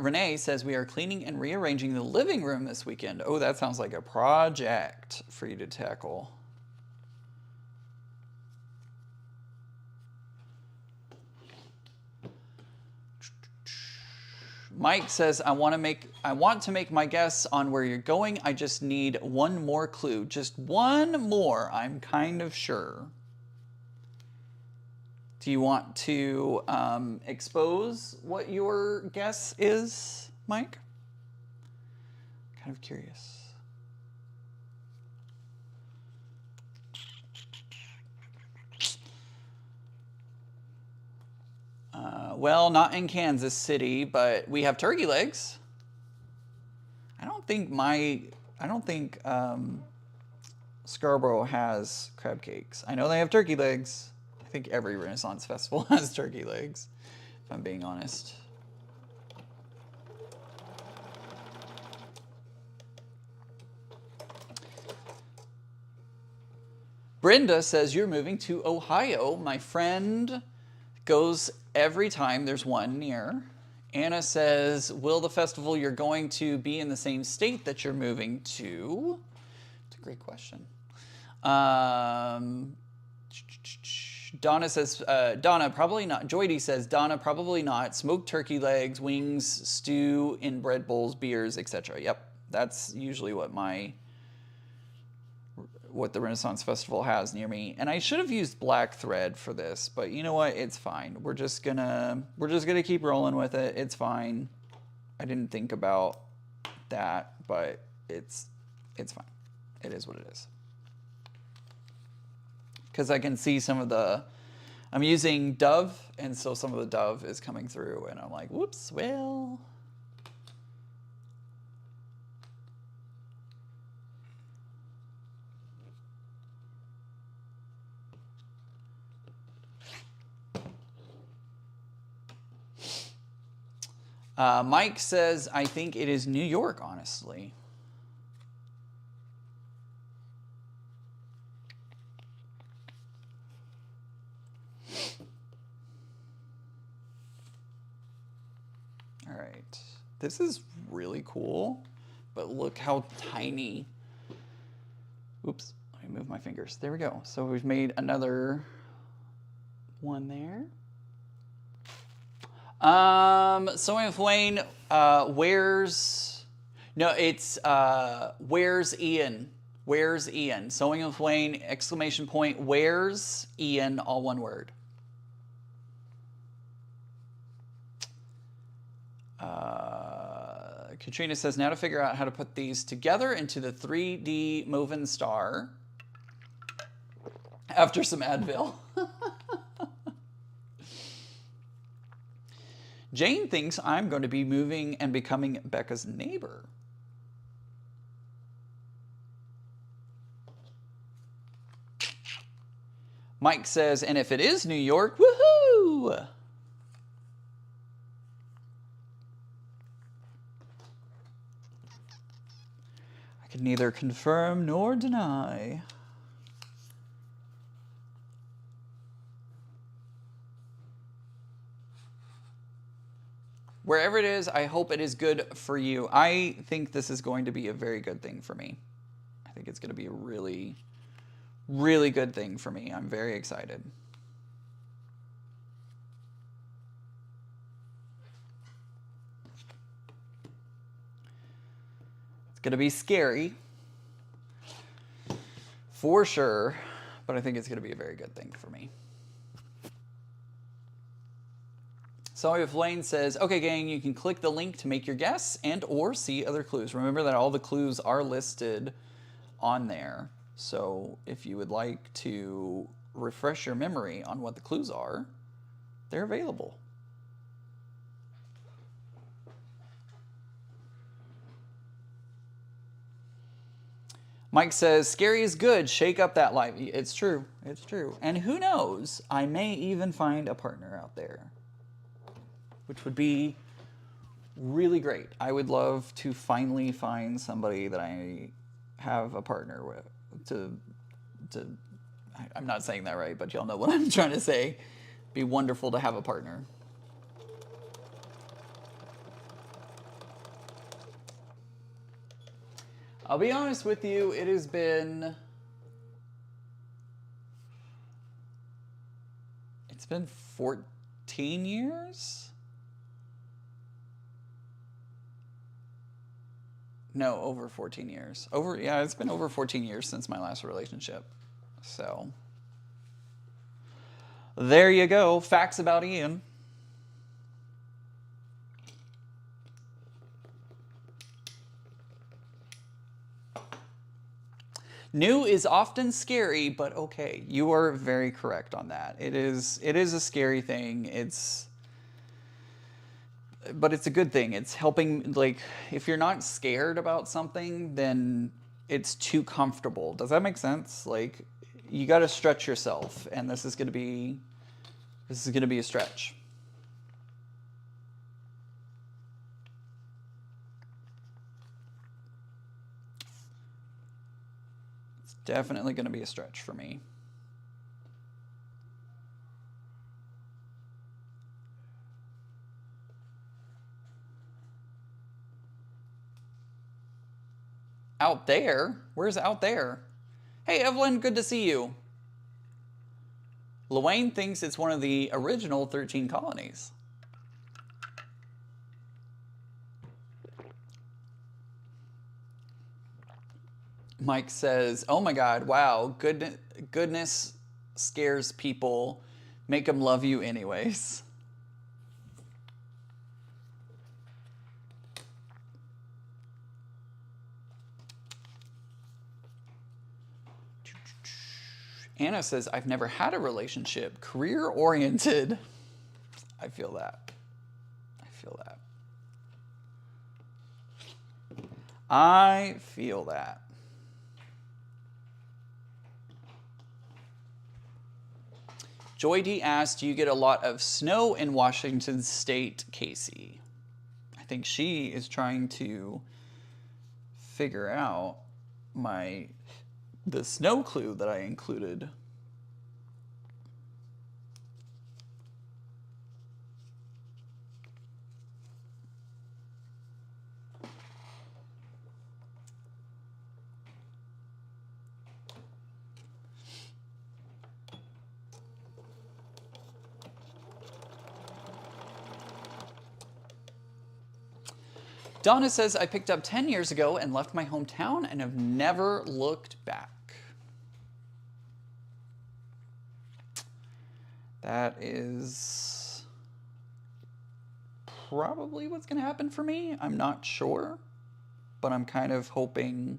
Renee says we are cleaning and rearranging the living room this weekend. Oh, that sounds like a project for you to tackle. Mike says, I want to make my guess on where you're going. I just need one more clue. Just one more, I'm kind of sure. Do you want to expose what your guess is, Mike? Kind of curious. Well, not in Kansas City, but we have turkey legs. I don't think Scarborough has crab cakes. I know they have turkey legs. I think every Renaissance festival has turkey legs, if I'm being honest. Brenda says, you're moving to Ohio. My friend goes every time there's one near. Anna says, will the festival you're going to be in the same state that you're moving to? It's a great question. Donna says, Donna, probably not. Joydy says, Donna, probably not. Smoked turkey legs, wings, stew in bread bowls, beers, etc. Yep, that's usually what the Renaissance Festival has near me. And I should have used black thread for this, but you know what? It's fine. We're just gonna keep rolling with it. It's fine. I didn't think about that, but it's fine. It is what it is. Because I can see I'm using Dove, and so some of the Dove is coming through, and I'm like, whoops, well. Mike says, I think it is New York, honestly. All right. This is really cool, but look how tiny. Oops, let me move my fingers. There we go. So we've made another one there. Sewing with Wayne, where's Ian? Where's Ian? Sewing with Wayne, exclamation point, where's Ian, all one word. Katrina says, now to figure out how to put these together into the 3D moving star after some Advil. Jane thinks I'm going to be moving and becoming Becca's neighbor. Mike says, and if it is New York, woohoo! I can neither confirm nor deny. Wherever it is, I hope it is good for you. I think this is going to be a very good thing for me. I think it's going to be a really, really good thing for me. I'm very excited. It's going to be scary, for sure, but I think it's going to be a very good thing for me. So if Lane says, okay, gang, you can click the link to make your guess and or see other clues. Remember that all the clues are listed on there. So if you would like to refresh your memory on what the clues are, they're available. Mike says, scary is good. Shake up that life. It's true. It's true. And who knows, I may even find a partner out there, which would be really great. I would love to finally find somebody that I have a partner with. I'm not saying that right, but y'all know what I'm trying to say. Be wonderful to have a partner. I'll be honest with you, it's been 14 years No, over 14 years. Yeah, it's been over 14 years since my last relationship. So, there you go. Facts about Ian. New is often scary, but okay. You are very correct on that. It is a scary thing. But it's a good thing. It's helping, like, if you're not scared about something, then it's too comfortable. Does that make sense? Like, you got to stretch yourself, and this is going to be a stretch. It's definitely going to be a stretch for me. Out there? Where's out there? Hey, Evelyn, good to see you. Luane thinks it's one of the original 13 colonies. Mike says, oh my God, wow, goodness scares people. Make them love you anyways. Anna says, I've never had a relationship. Career-oriented. I feel that. I feel that. I feel that. Joy D asked, do you get a lot of snow in Washington State, Casey? I think she is trying to figure out the snow clue that I included. Donna says, I picked up 10 years ago and left my hometown and have never looked back. That is probably what's going to happen for me. I'm not sure, but I'm kind of hoping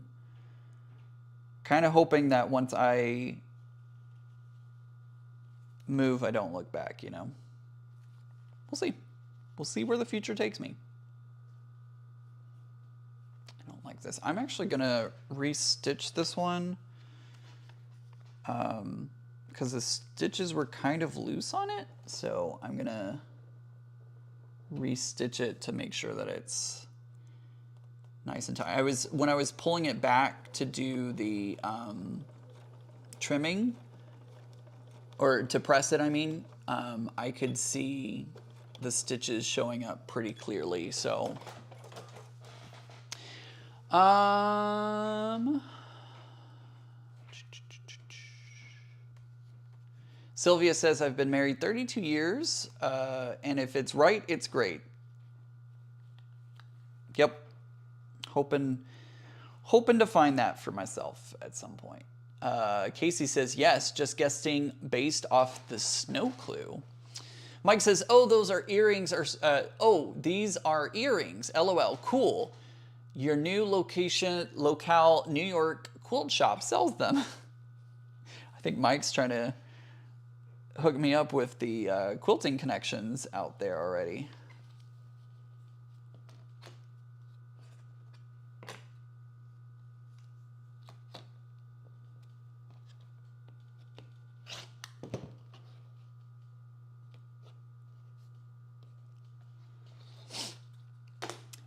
that once I move, I don't look back, you know. We'll see. We'll see where the future takes me. I don't like this. I'm actually going to restitch this one. Because the stitches were kind of loose on it, so I'm gonna restitch it to make sure that it's nice and tight. When I was pulling it back to do the trimming, or to press it, I mean, I could see the stitches showing up pretty clearly. So, Sylvia says, I've been married 32 years, and if it's right, it's great. Yep. Hoping to find that for myself at some point. Casey says, yes, just guessing based off the snow clue. Mike says, oh, those are earrings. These are earrings. LOL, cool. Your new locale New York quilt shop sells them. I think Mike's trying to hook me up with the quilting connections out there already.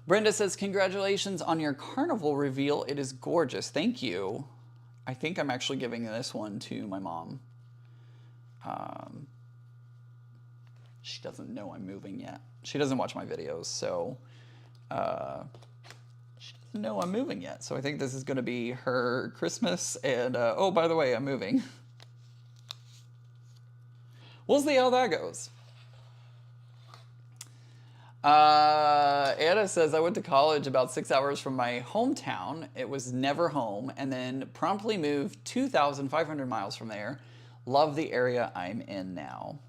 Brenda says, congratulations on your carnival reveal. It is gorgeous. Thank you. I think I'm actually giving this one to my mom. She doesn't know I'm moving yet. She doesn't watch my videos, so she doesn't know I'm moving yet. So I think this is going to be her Christmas. And oh, by the way, I'm moving. We'll see how that goes. Anna says, I went to college about 6 hours from my hometown. It was never home, and then promptly moved 2,500 miles from there. Love the area I'm in now.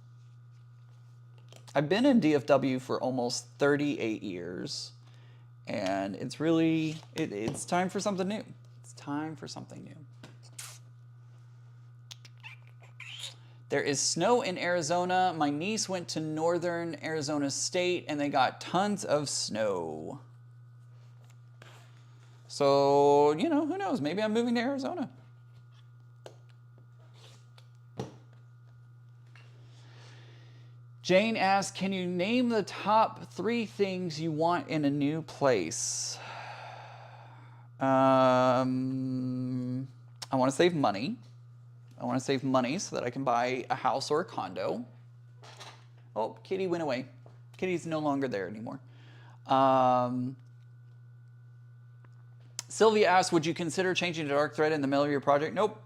I've been in DFW for almost 38 years, and it's really, it's time for something new. It's time for something new. There is snow in Arizona. My niece went to northern Arizona State and they got tons of snow. So, you know, who knows? Maybe I'm moving to Arizona. Jane asks, can you name the top 3 things you want in a new place? I want to save money. I want to save money so that I can buy a house or a condo. Oh, Kitty went away. Kitty's no longer there anymore. Sylvia asks, would you consider changing to dark thread in the middle of your project? Nope.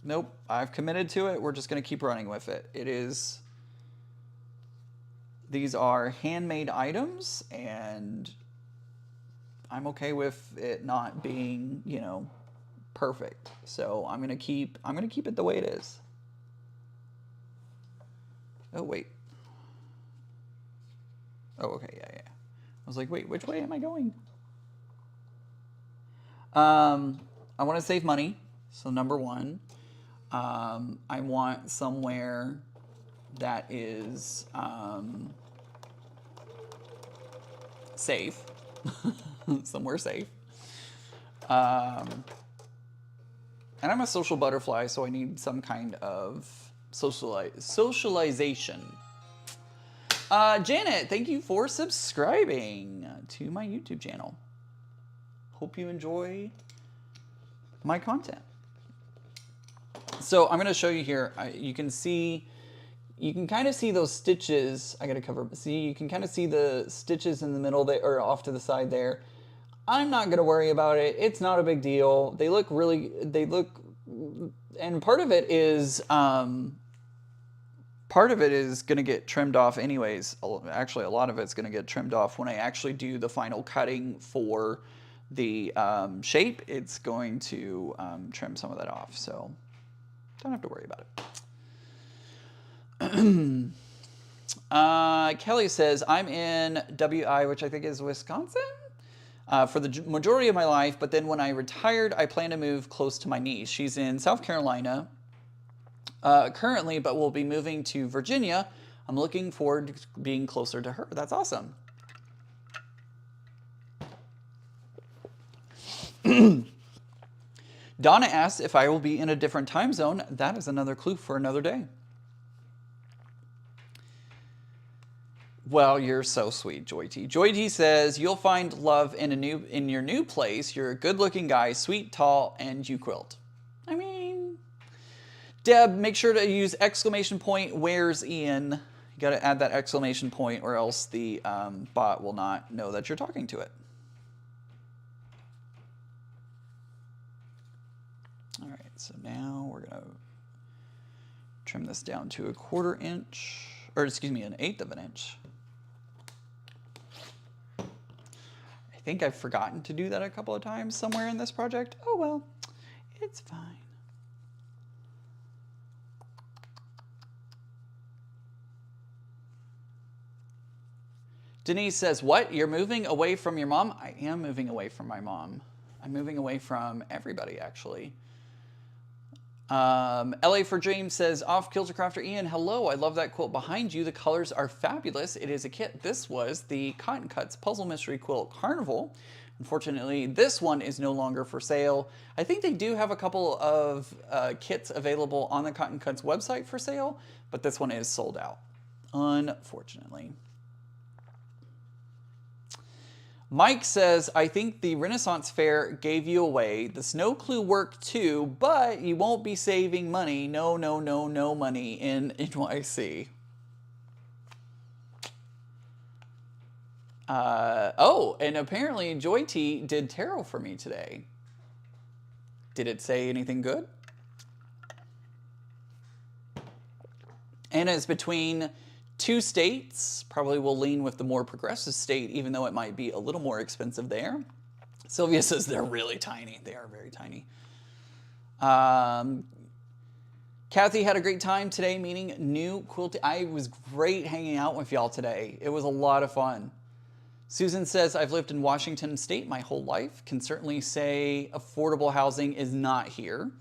Nope. I've committed to it. We're just going to keep running with it. These are handmade items, and I'm okay with it not being, you know, perfect. So I'm gonna keep it the way it is. Oh wait. Oh, okay, yeah. I was like, wait, which way am I going? I want to save money. So number 1, I want somewhere that is safe. Somewhere safe. And I'm a social butterfly, so I need some kind of socialization. Janet, thank you for subscribing to my YouTube channel. Hope you enjoy my content. So I'm going to show you here. You can kind of see those stitches. I got to cover. See, you can kind of see the stitches in the middle there, or off to the side there. I'm not going to worry about it. It's not a big deal. They look, and part of it is going to get trimmed off anyways. Actually, a lot of it's going to get trimmed off when I actually do the final cutting for the shape. It's going to trim some of that off, so don't have to worry about it. Kelly says, I'm in WI, which I think is Wisconsin, for the majority of my life, but then when I retired, I plan to move close to my niece. She's in South Carolina currently, but will be moving to Virginia. I'm looking forward to being closer to her. That's awesome. Donna asks if I will be in a different time zone. That is another clue for another day. Well, you're so sweet, Joy T. Joy T says, you'll find love in your new place. You're a good-looking guy, sweet, tall, and you quilt. I mean, Deb, make sure to use exclamation point, where's Ian? You got to add that exclamation point or else the bot will not know that you're talking to it. All right, so now we're going to trim this down to 1/4 inch, or excuse me, 1/8 of an inch. I think I've forgotten to do that a couple of times somewhere in this project. Oh well, it's fine. Denise says, what? You're moving away from your mom? I am moving away from my mom. I'm moving away from everybody, actually. LA for Dreams says, off Kilter Crafter Ian, hello, I love that quilt behind you. The colors are fabulous. It is a kit. This was the Cotton Cuts Puzzle Mystery Quilt Carnival. Unfortunately, this one is no longer for sale. I think they do have a couple of kits available on the Cotton Cuts website for sale, but this one is sold out, unfortunately. Mike says, I think the Renaissance Fair gave you away. The snow clue worked too, but you won't be saving money. No money in NYC. Oh, and apparently Joy T did tarot for me today. Did it say anything good? And it's between 2 states. Probably will lean with the more progressive state, even though it might be a little more expensive there. Sylvia says they're really tiny. They are very tiny. Kathy had a great time today meeting new quilt. I was great hanging out with y'all today. It was a lot of fun. Susan says, I've lived in Washington State my whole life. Can certainly say affordable housing is not here.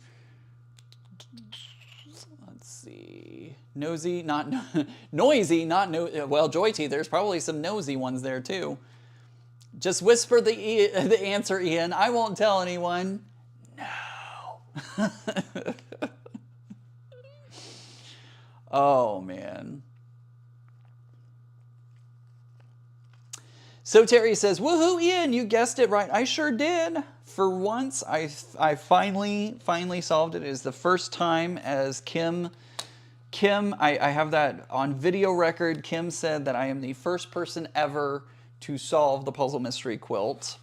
Let's see. Nosy, not noisy, not no. Well, Joy T, there's probably some nosy ones there too. Just whisper the answer, Ian. I won't tell anyone. No. Oh, man. So Terry says, woohoo, Ian, you guessed it right. I sure did. For once, I finally solved it. It is the first time as Kim, I have that on video record. Kim said that I am the first person ever to solve the puzzle mystery quilt.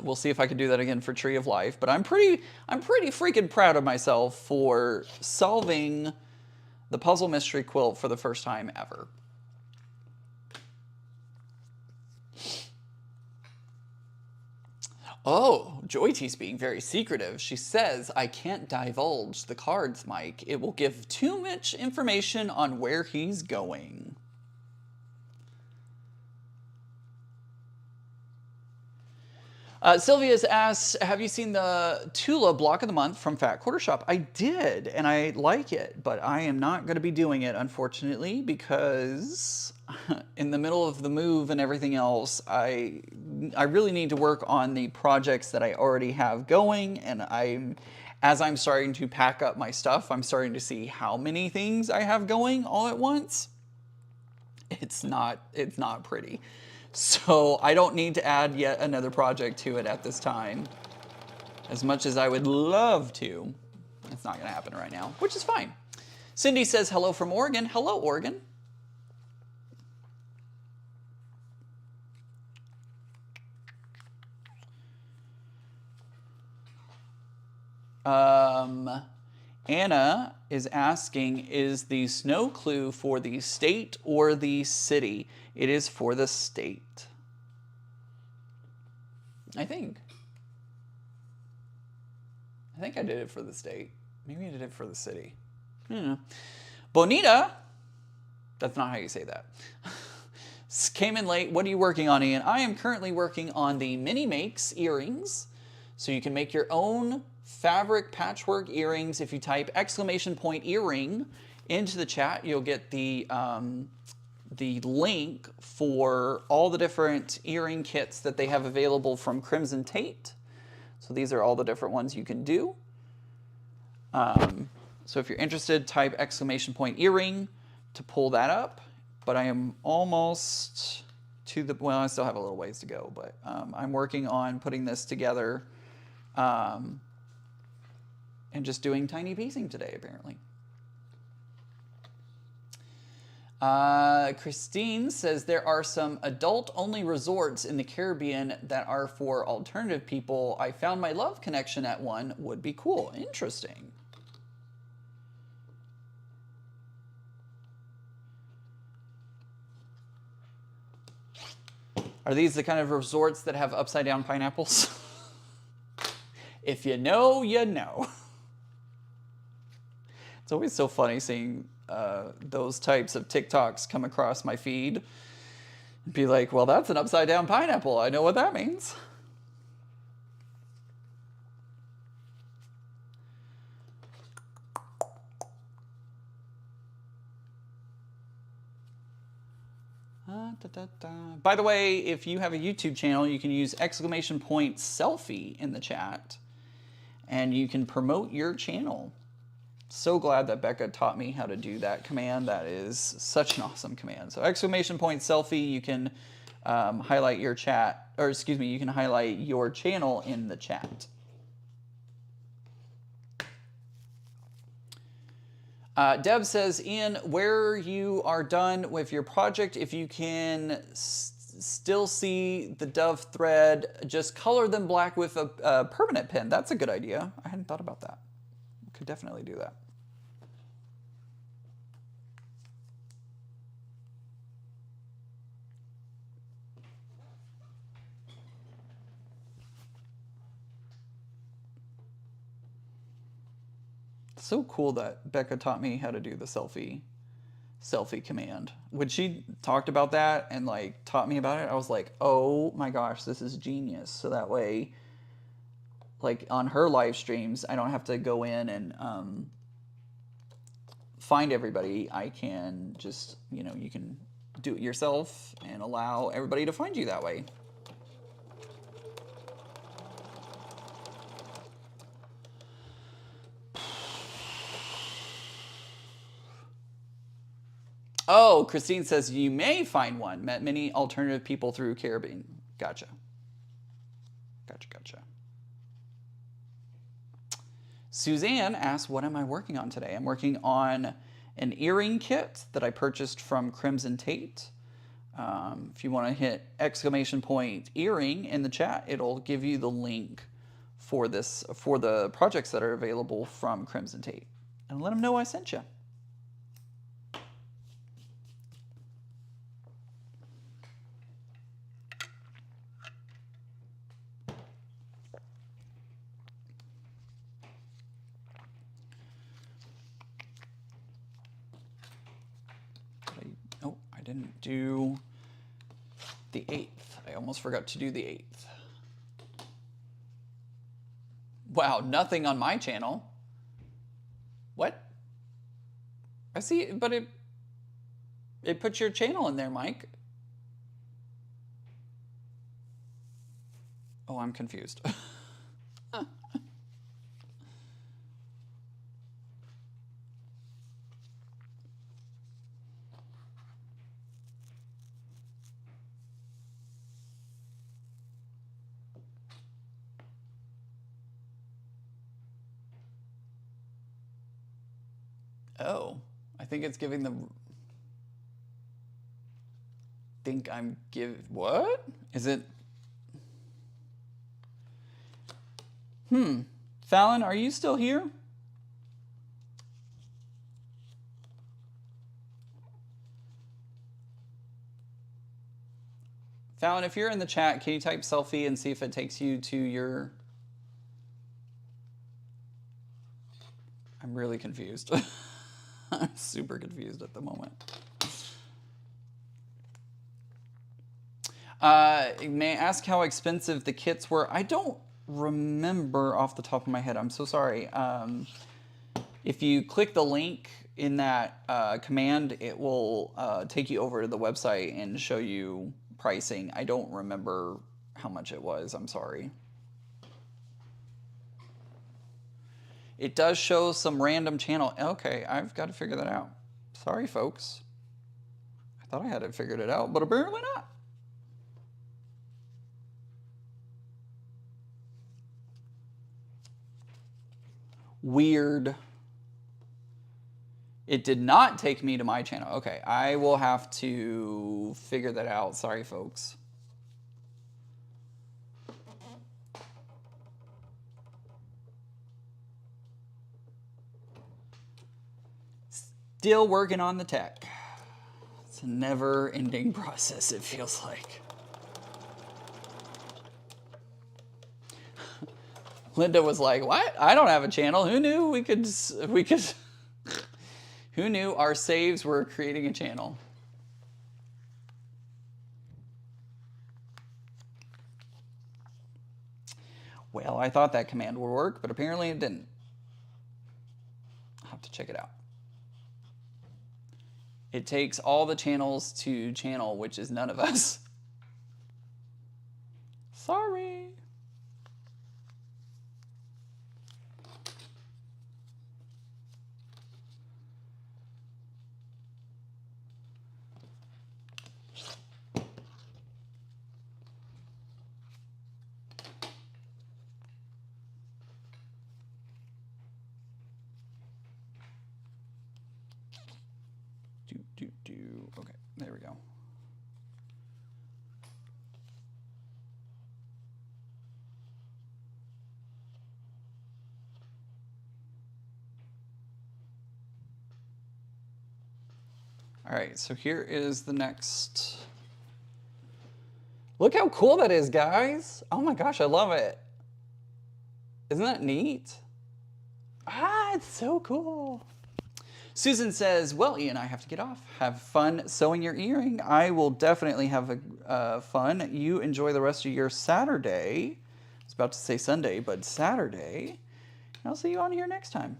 We'll see if I can do that again for Tree of Life, but I'm pretty freaking proud of myself for solving the puzzle mystery quilt for the first time ever. Oh, Joy T's being very secretive. She says, I can't divulge the cards, Mike. It will give too much information on where he's going. Sylvia's asked, have you seen the Tula block of the month from Fat Quarter Shop? I did, and I like it, but I am not going to be doing it, unfortunately, because in the middle of the move and everything else, I really need to work on the projects that I already have going, and as I'm starting to pack up my stuff, I'm starting to see how many things I have going all at once. It's not pretty. So I don't need to add yet another project to it at this time. As much as I would love to, it's not going to happen right now, which is fine. Cindy says hello from Oregon. Hello, Oregon. Anna is asking, is the snow clue for the state or the city? It is for the state. I think I did it for the state. Maybe I did it for the city. I don't know. Bonita, that's not how you say that. Came in late. What are you working on, Ian? I am currently working on the Mini Makes earrings. So you can make your own fabric patchwork earrings. If you type !earring into the chat, you'll get the link for all the different earring kits that they have available from Crimson Tate. So these are all the different ones you can do. So if you're interested, type !earring to pull that up. But I am almost to the, well, I still have a little ways to go, but I'm working on putting this together and just doing tiny piecing today, apparently. Christine says there are some adult-only resorts in the Caribbean that are for alternative people. I found my love connection at one. Would be cool. Interesting. Are these the kind of resorts that have upside-down pineapples? If you know, you know. It's always so funny seeing those types of TikToks come across my feed and be like, well, that's an upside down pineapple. I know what that means. By the way, if you have a YouTube channel, you can use !selfie in the chat and you can promote your channel. So glad that Becca taught me how to do that command. That is such an awesome command. So !selfie, you can highlight your chat, or excuse me, you can highlight your channel in the chat. Deb says, Ian, where you are done with your project, if you can still see the dove thread, just color them black with a permanent pen. That's a good idea. I hadn't thought about that. Could definitely do that. So cool that Becca taught me how to do the selfie command. When she talked about that and like taught me about it, I was like, oh my gosh, this is genius. So that way, like on her live streams, I don't have to go in and find everybody. I can just, you know, you can do it yourself and allow everybody to find you that way. Oh, Christine says you may find one. Met many alternative people through Caribbean. Gotcha. Gotcha. Suzanne asks, what am I working on today? I'm working on an earring kit that I purchased from Crimson Tate. If you want to hit ! earring in the chat, it'll give you the link for the projects that are available from Crimson Tate. And let them know I sent you. I didn't do the 8th. I almost forgot to do the 8th. Wow, nothing on my channel. What? I see, but it puts your channel in there, Mike. Oh, I'm confused. Oh, I think it's giving the... What? Is it... Fallon, are you still here? Fallon, if you're in the chat, can you type selfie and see if it takes you to your... I'm really confused. I'm super confused at the moment. May I ask how expensive the kits were? I don't remember off the top of my head. I'm so sorry. If you click the link in that command, it will take you over to the website and show you pricing. I don't remember how much it was. I'm sorry. It does show some random channel. Okay, I've got to figure that out. Sorry, folks. I thought I had it figured it out, but apparently not. Weird. It did not take me to my channel. Okay, I will have to figure that out. Sorry, folks. Still working on the tech. It's a never-ending process, it feels like. Linda was like, what? I don't have a channel. Who knew we could who knew our saves were creating a channel? Well, I thought that command would work, but apparently it didn't. I'll have to check it out. It takes all the channels to channel, which is none of us. Sorry. Okay, there we go. All right, so here is the next. Look how cool that is, guys. Oh my gosh, I love it. Isn't that neat? Ah, it's so cool. Susan says, well, Ian, I have to get off. Have fun sewing your earring. I will definitely have fun. You enjoy the rest of your Saturday. I was about to say Sunday, but Saturday. I'll see you on here next time.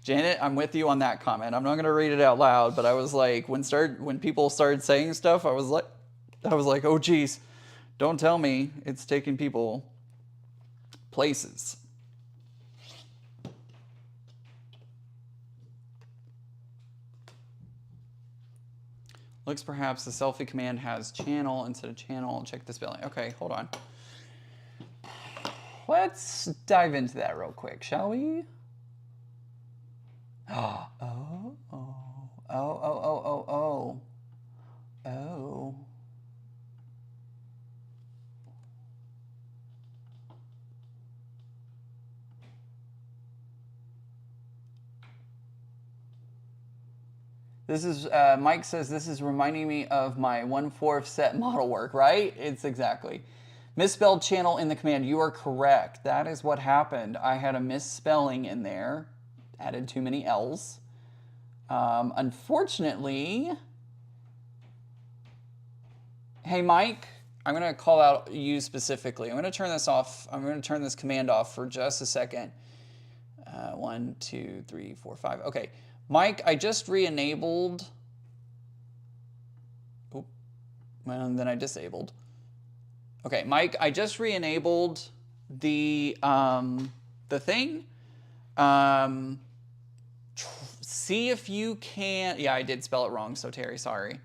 Janet, I'm with you on that comment. I'm not going to read it out loud, but I was like, when people started saying stuff, I was like, oh geez, don't tell me it's taking people places. Looks perhaps the selfie command has channel instead of channel. Check the spelling. Okay, hold on. Let's dive into that real quick, shall we? Oh, oh, oh, oh, oh, oh, oh, oh, oh. This is, Mike says, this is reminding me of my 1/4 set model work, right? It's exactly. Misspelled channel in the command. You are correct. That is what happened. I had a misspelling in there. Added too many L's. Unfortunately, hey Mike, I'm gonna call out you specifically. I'm gonna turn this off. I'm gonna turn this command off for just a second. 1, 2, 3, 4, 5. Okay, Mike, I just re-enabled. Oop. Well, and then I disabled. Okay, Mike, I just re-enabled the thing. See if you can. Yeah, I did spell it wrong, so Terry, sorry.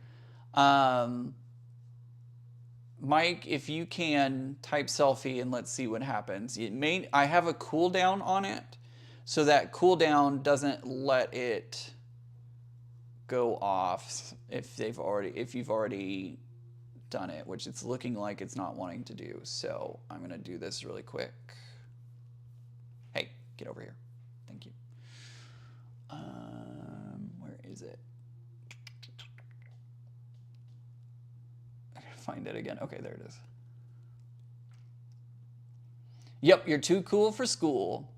Mike, if you can type selfie and let's see what happens. I have a cooldown on it, so that cooldown doesn't let it go off if you've already done it, which it's looking like it's not wanting to do. So I'm gonna do this really quick. Hey, get over here. Thank you. Where is it? I gotta find it again. Okay, there it is. Yep, you're too cool for school.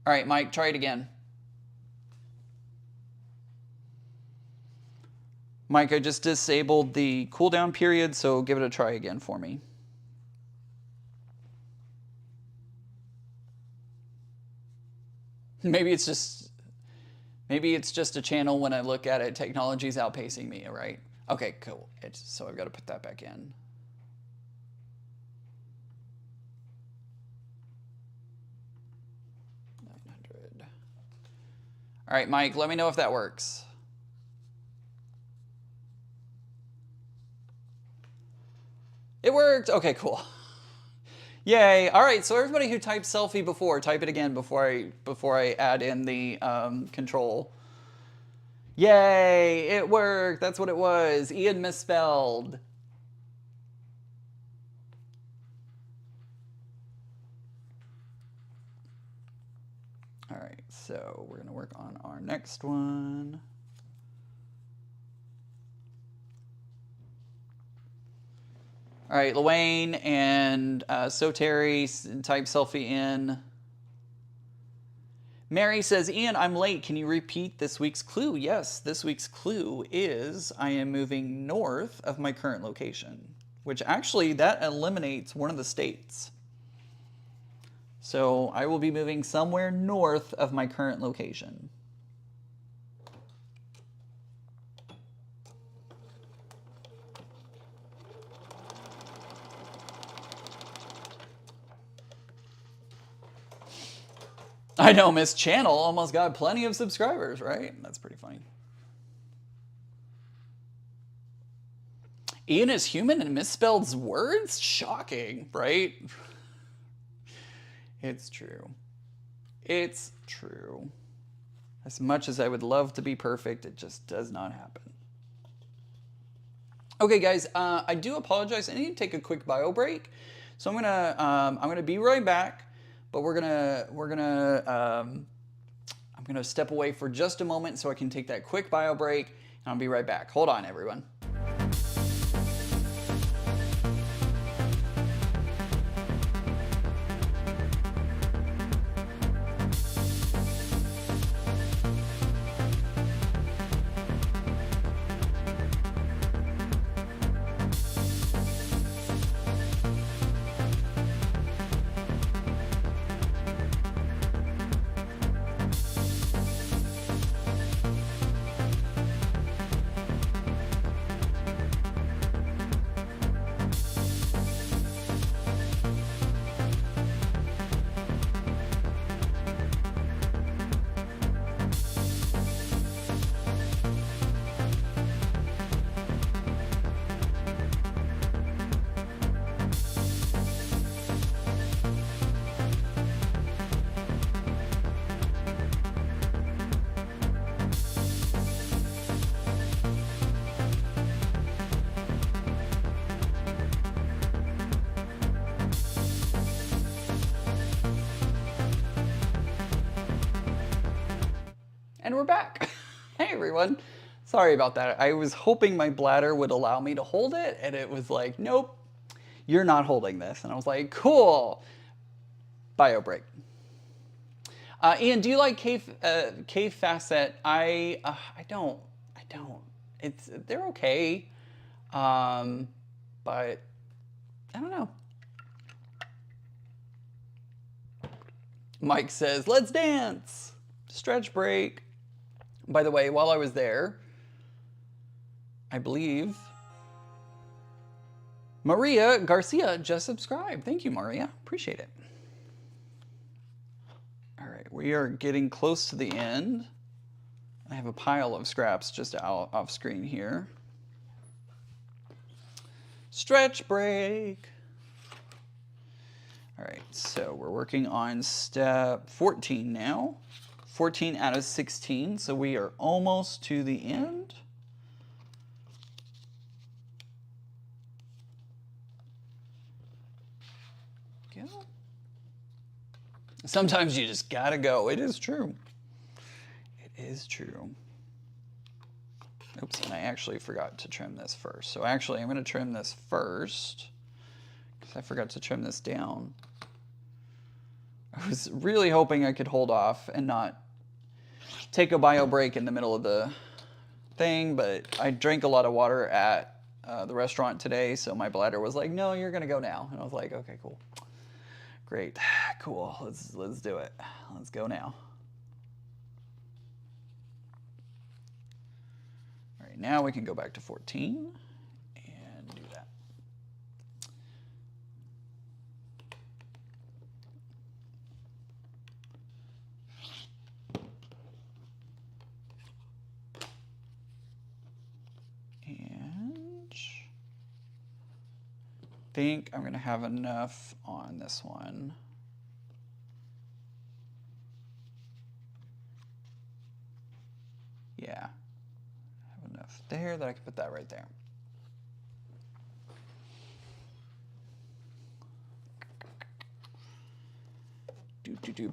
All right, Mike, try it again. Mike, I just disabled the cooldown period, so give it a try again for me. Maybe it's just a channel when I look at it, technology's outpacing me, right? Okay, cool. So I've got to put that back in. All right, Mike, let me know if that works. It worked. Okay, cool. Yay. All right, so everybody who typed selfie before, type it again before I add in the control. Yay, it worked. That's what it was. Ian misspelled. All right, so we're gonna work on our next one. All right, Luane and Terry type selfie in. Mary says, Ian, I'm late. Can you repeat this week's clue? Yes, this week's clue is I am moving north of my current location, which actually that eliminates one of the states. So I will be moving somewhere north of my current location. I know Miss Channel almost got plenty of subscribers, right? That's pretty funny. Ian is human and misspelled words? Shocking, right? It's true. It's true. As much as I would love to be perfect, it just does not happen. Okay, guys, I do apologize. I need to take a quick bio break, so I'm gonna be right back. But I'm going to step away for just a moment so I can take that quick bio break, and I'll be right back. Hold on, everyone. And we're back. Hey everyone. Sorry about that. I was hoping my bladder would allow me to hold it, and it was like, nope, you're not holding this. And I was like, cool. Bio break. Ian, do you like cave facet? I don't. They're okay. But I don't know. Mike says, let's dance. Stretch break. By the way, while I was there, I believe Maria Garcia just subscribed. Thank you, Maria. Appreciate it. All right, we are getting close to the end. I have a pile of scraps just out off screen here. Stretch break. All right, so we're working on step 14 now. 14 out of 16, so we are almost to the end. Go. Sometimes you just gotta go. It is true. It is true. Oops, and I actually forgot to trim this first. So actually, I'm gonna trim this first because I forgot to trim this down. I was really hoping I could hold off and not take a bio break in the middle of the thing, but I drank a lot of water at the restaurant today, so my bladder was like, no, you're gonna go now. And I was like, okay, cool. Great, cool, let's do it. Let's go now. All right, now we can go back to 14 and do that. I think I'm going to have enough on this one. Yeah, I have enough there that I can put that right there.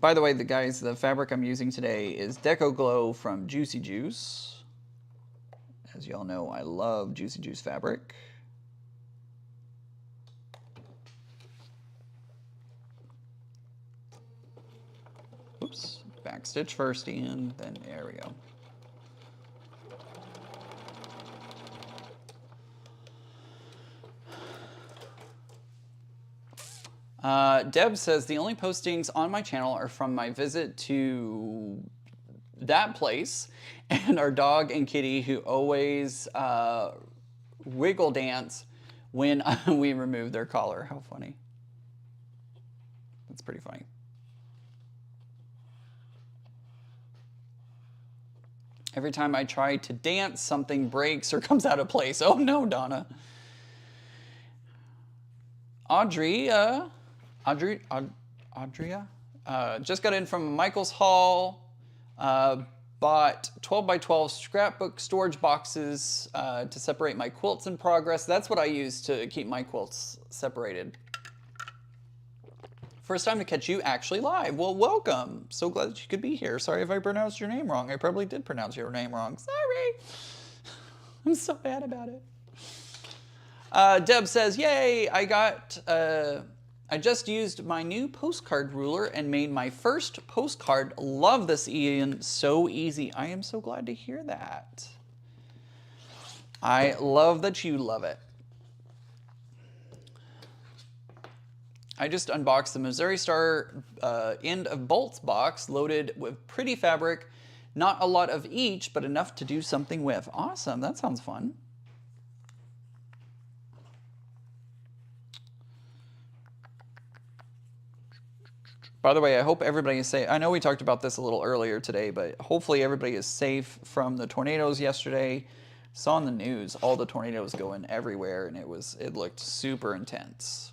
By the way, the fabric I'm using today is Deco Glow from Juicy Juice. As y'all know, I love Juicy Juice fabric. Oops, back stitch first, and then there we go. Deb says, the only postings on my channel are from my visit to that place and our dog and kitty who always wiggle dance when we remove their collar. How funny. That's pretty funny. Every time I try to dance, something breaks or comes out of place. Oh no, Donna. Audrey just got in from Michael's haul, bought 12 by 12 scrapbook storage boxes to separate my quilts in progress. That's what I use to keep my quilts separated First time to catch you actually live. Well, welcome. So glad that you could be here. Sorry if I pronounced your name wrong. I probably did pronounce your name wrong. Sorry. I'm so bad about it. Deb says, yay, I just used my new postcard ruler and made my first postcard. Love this, Ian. So easy. I am so glad to hear that. I love that you love it. I just unboxed the Missouri Star end of bolts box loaded with pretty fabric. Not a lot of each, but enough to do something with. Awesome. That sounds fun. By the way, I hope everybody is safe. I know we talked about this a little earlier today, but hopefully everybody is safe from the tornadoes yesterday. Saw on the news all the tornadoes going everywhere, and it looked super intense.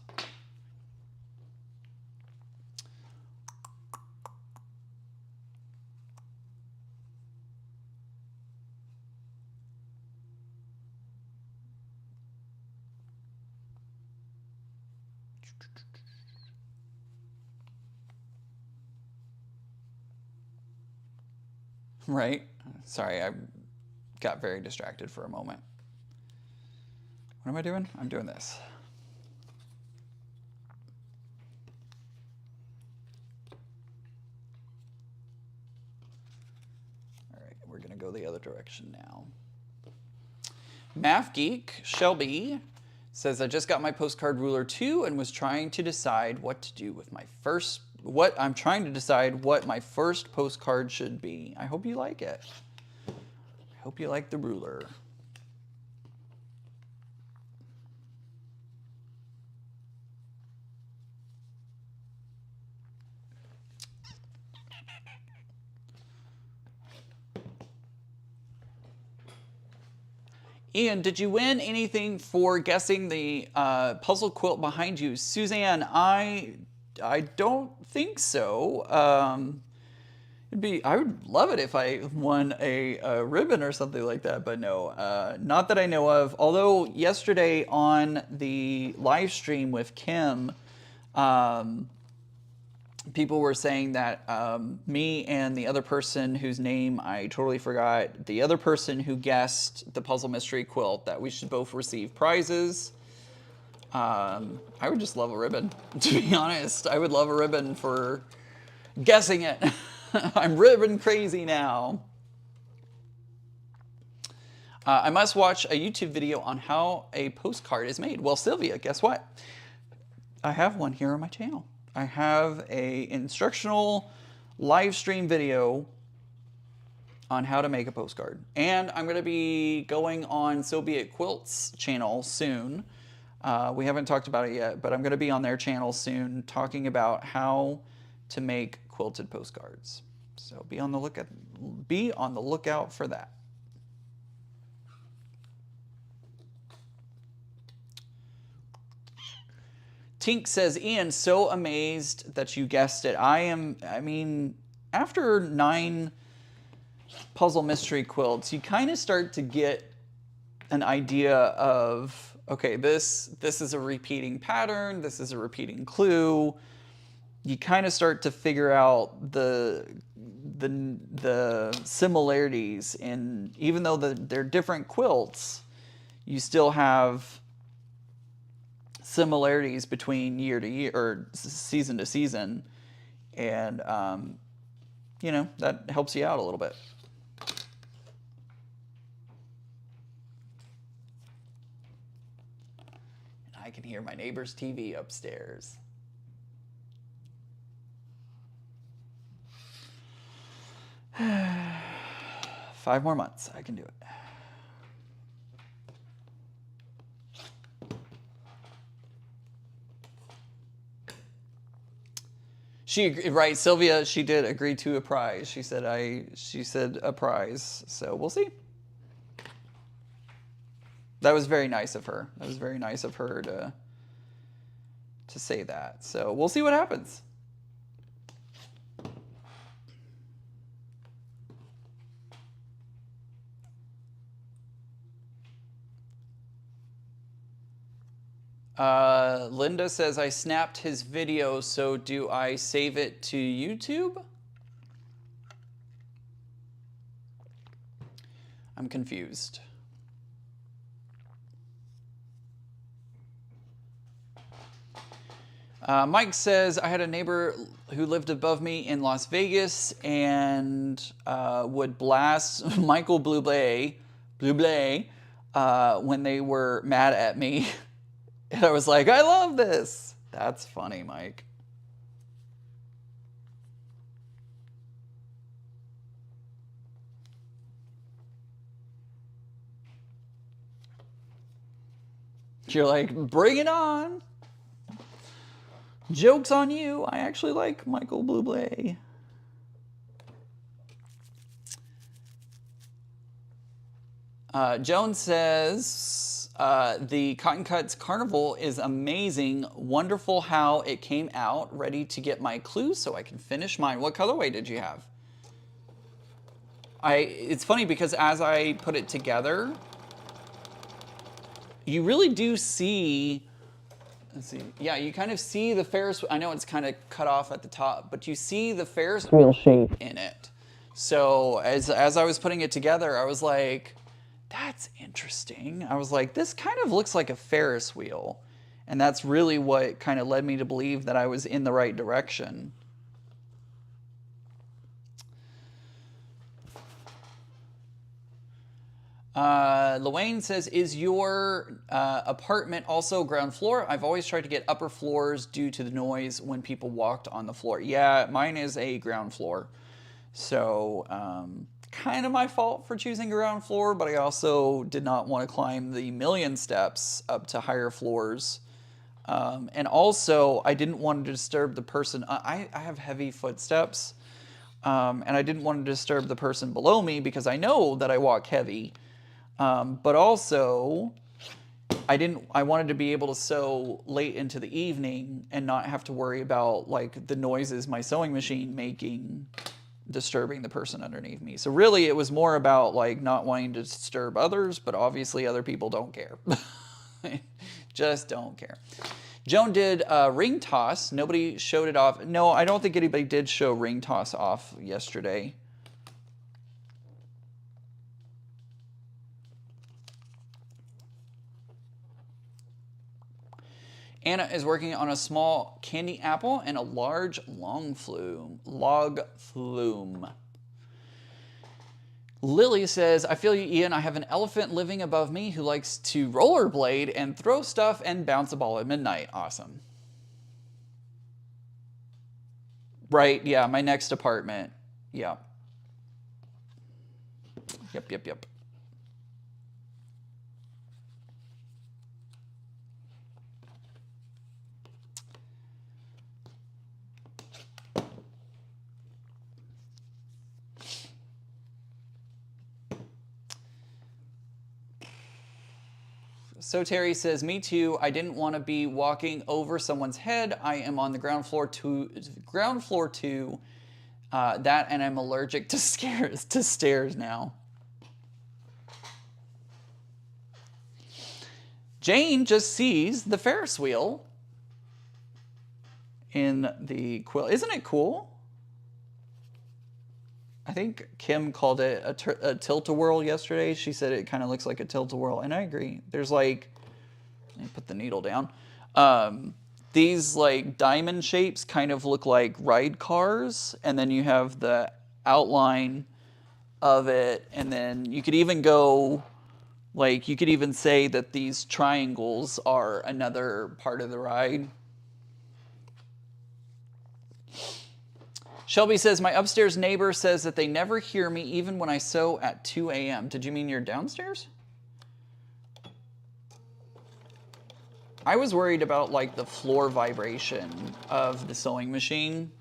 Right? Sorry, I got very distracted for a moment. What am I doing? I'm doing this. All right, we're going to go the other direction now. Math Geek Shelby says, I just got my postcard ruler too and was trying to decide what to do with my first I'm trying to decide what my first postcard should be. I hope you like it. I hope you like the ruler. Ian, did you win anything for guessing the puzzle quilt behind you? Suzanne, I don't think so. I would love it if I won a ribbon or something like that, but no, not that I know of. Although yesterday on the live stream with Kim, people were saying that me and the other person whose name I totally forgot, the other person who guessed the puzzle mystery quilt, that we should both receive prizes. I would just love a ribbon, to be honest. I would love a ribbon for guessing it. I'm ribbon crazy now. I must watch a YouTube video on how a postcard is made. Well, Sylvia, guess what? I have one here on my channel. I have a instructional live stream video on how to make a postcard. And I'm going to be going on So Be It Quilt's channel soon. We haven't talked about it yet, but I'm going to be on their channel soon talking about how to make quilted postcards. So be on the lookout for that. Tink says, Ian, so amazed that you guessed it. I mean, after 9 puzzle mystery quilts, you kind of start to get an idea of, okay, this is a repeating pattern, this is a repeating clue. You kind of start to figure out the similarities in, even though they're different quilts, you still have similarities between year to year or season to season, and you know, that helps you out a little bit. I can hear my neighbor's TV upstairs. Five more months, I can do it. Right, Sylvia, she did agree to a prize. She said a prize. So we'll see. That was very nice of her. That was very nice of her to say that. So we'll see what happens. Linda says, I snapped his video, so do I save it to YouTube? I'm confused. Mike says, I had a neighbor who lived above me in Las Vegas and would blast Michael Bublé when they were mad at me. And I was like, I love this. That's funny, Mike. You're like, bring it on. Joke's on you. I actually like Michael Bublé. Joan says, the Cotton Cuts Carnival is amazing. Wonderful how it came out. Ready to get my clues so I can finish mine. What colorway did you have? It's funny because as I put it together, you really do see, let's see, yeah, you kind of see the Ferris, I know it's kind of cut off at the top, but you see the Ferris wheel shape in it. So as I was putting it together, I was like, that's interesting. I was like, this kind of looks like a Ferris wheel. And that's really what kind of led me to believe that I was in the right direction. Luane says, is your apartment also ground floor? I've always tried to get upper floors due to the noise when people walked on the floor. Yeah, mine is a ground floor. So, kind of my fault for choosing ground floor, but I also did not want to climb the million steps up to higher floors. And also, I didn't want to disturb the person. I have heavy footsteps, and I didn't want to disturb the person below me because I know that I walk heavy. But also, I wanted to be able to sew late into the evening and not have to worry about like the noises my sewing machine making disturbing the person underneath me. So really it was more about like not wanting to disturb others, but obviously other people don't care. Just don't care. Joan did ring toss. Nobody showed it off. No, I don't think anybody did show ring toss off yesterday. Anna is working on a small candy apple and a large log flume. Lily says, I feel you, Ian. I have an elephant living above me who likes to rollerblade and throw stuff and bounce a ball at midnight. Awesome. Right, yeah, my next apartment. Yeah. Yep. So Terry says, me too. I didn't want to be walking over someone's head. I am on the ground floor too. That and I'm allergic to stairs now. Jane just sees the Ferris wheel in the quilt. Isn't it cool? I think Kim called it a tilt-a-whirl yesterday. She said it kind of looks like a tilt-a-whirl, and I agree. There's like, let me put the needle down. These like diamond shapes kind of look like ride cars, and then you have the outline of it, and then you could even go, like you could even say that these triangles are another part of the ride. Shelby says, my upstairs neighbor says that they never hear me even when I sew at 2 a.m. Did you mean you're downstairs? I was worried about like the floor vibration of the sewing machine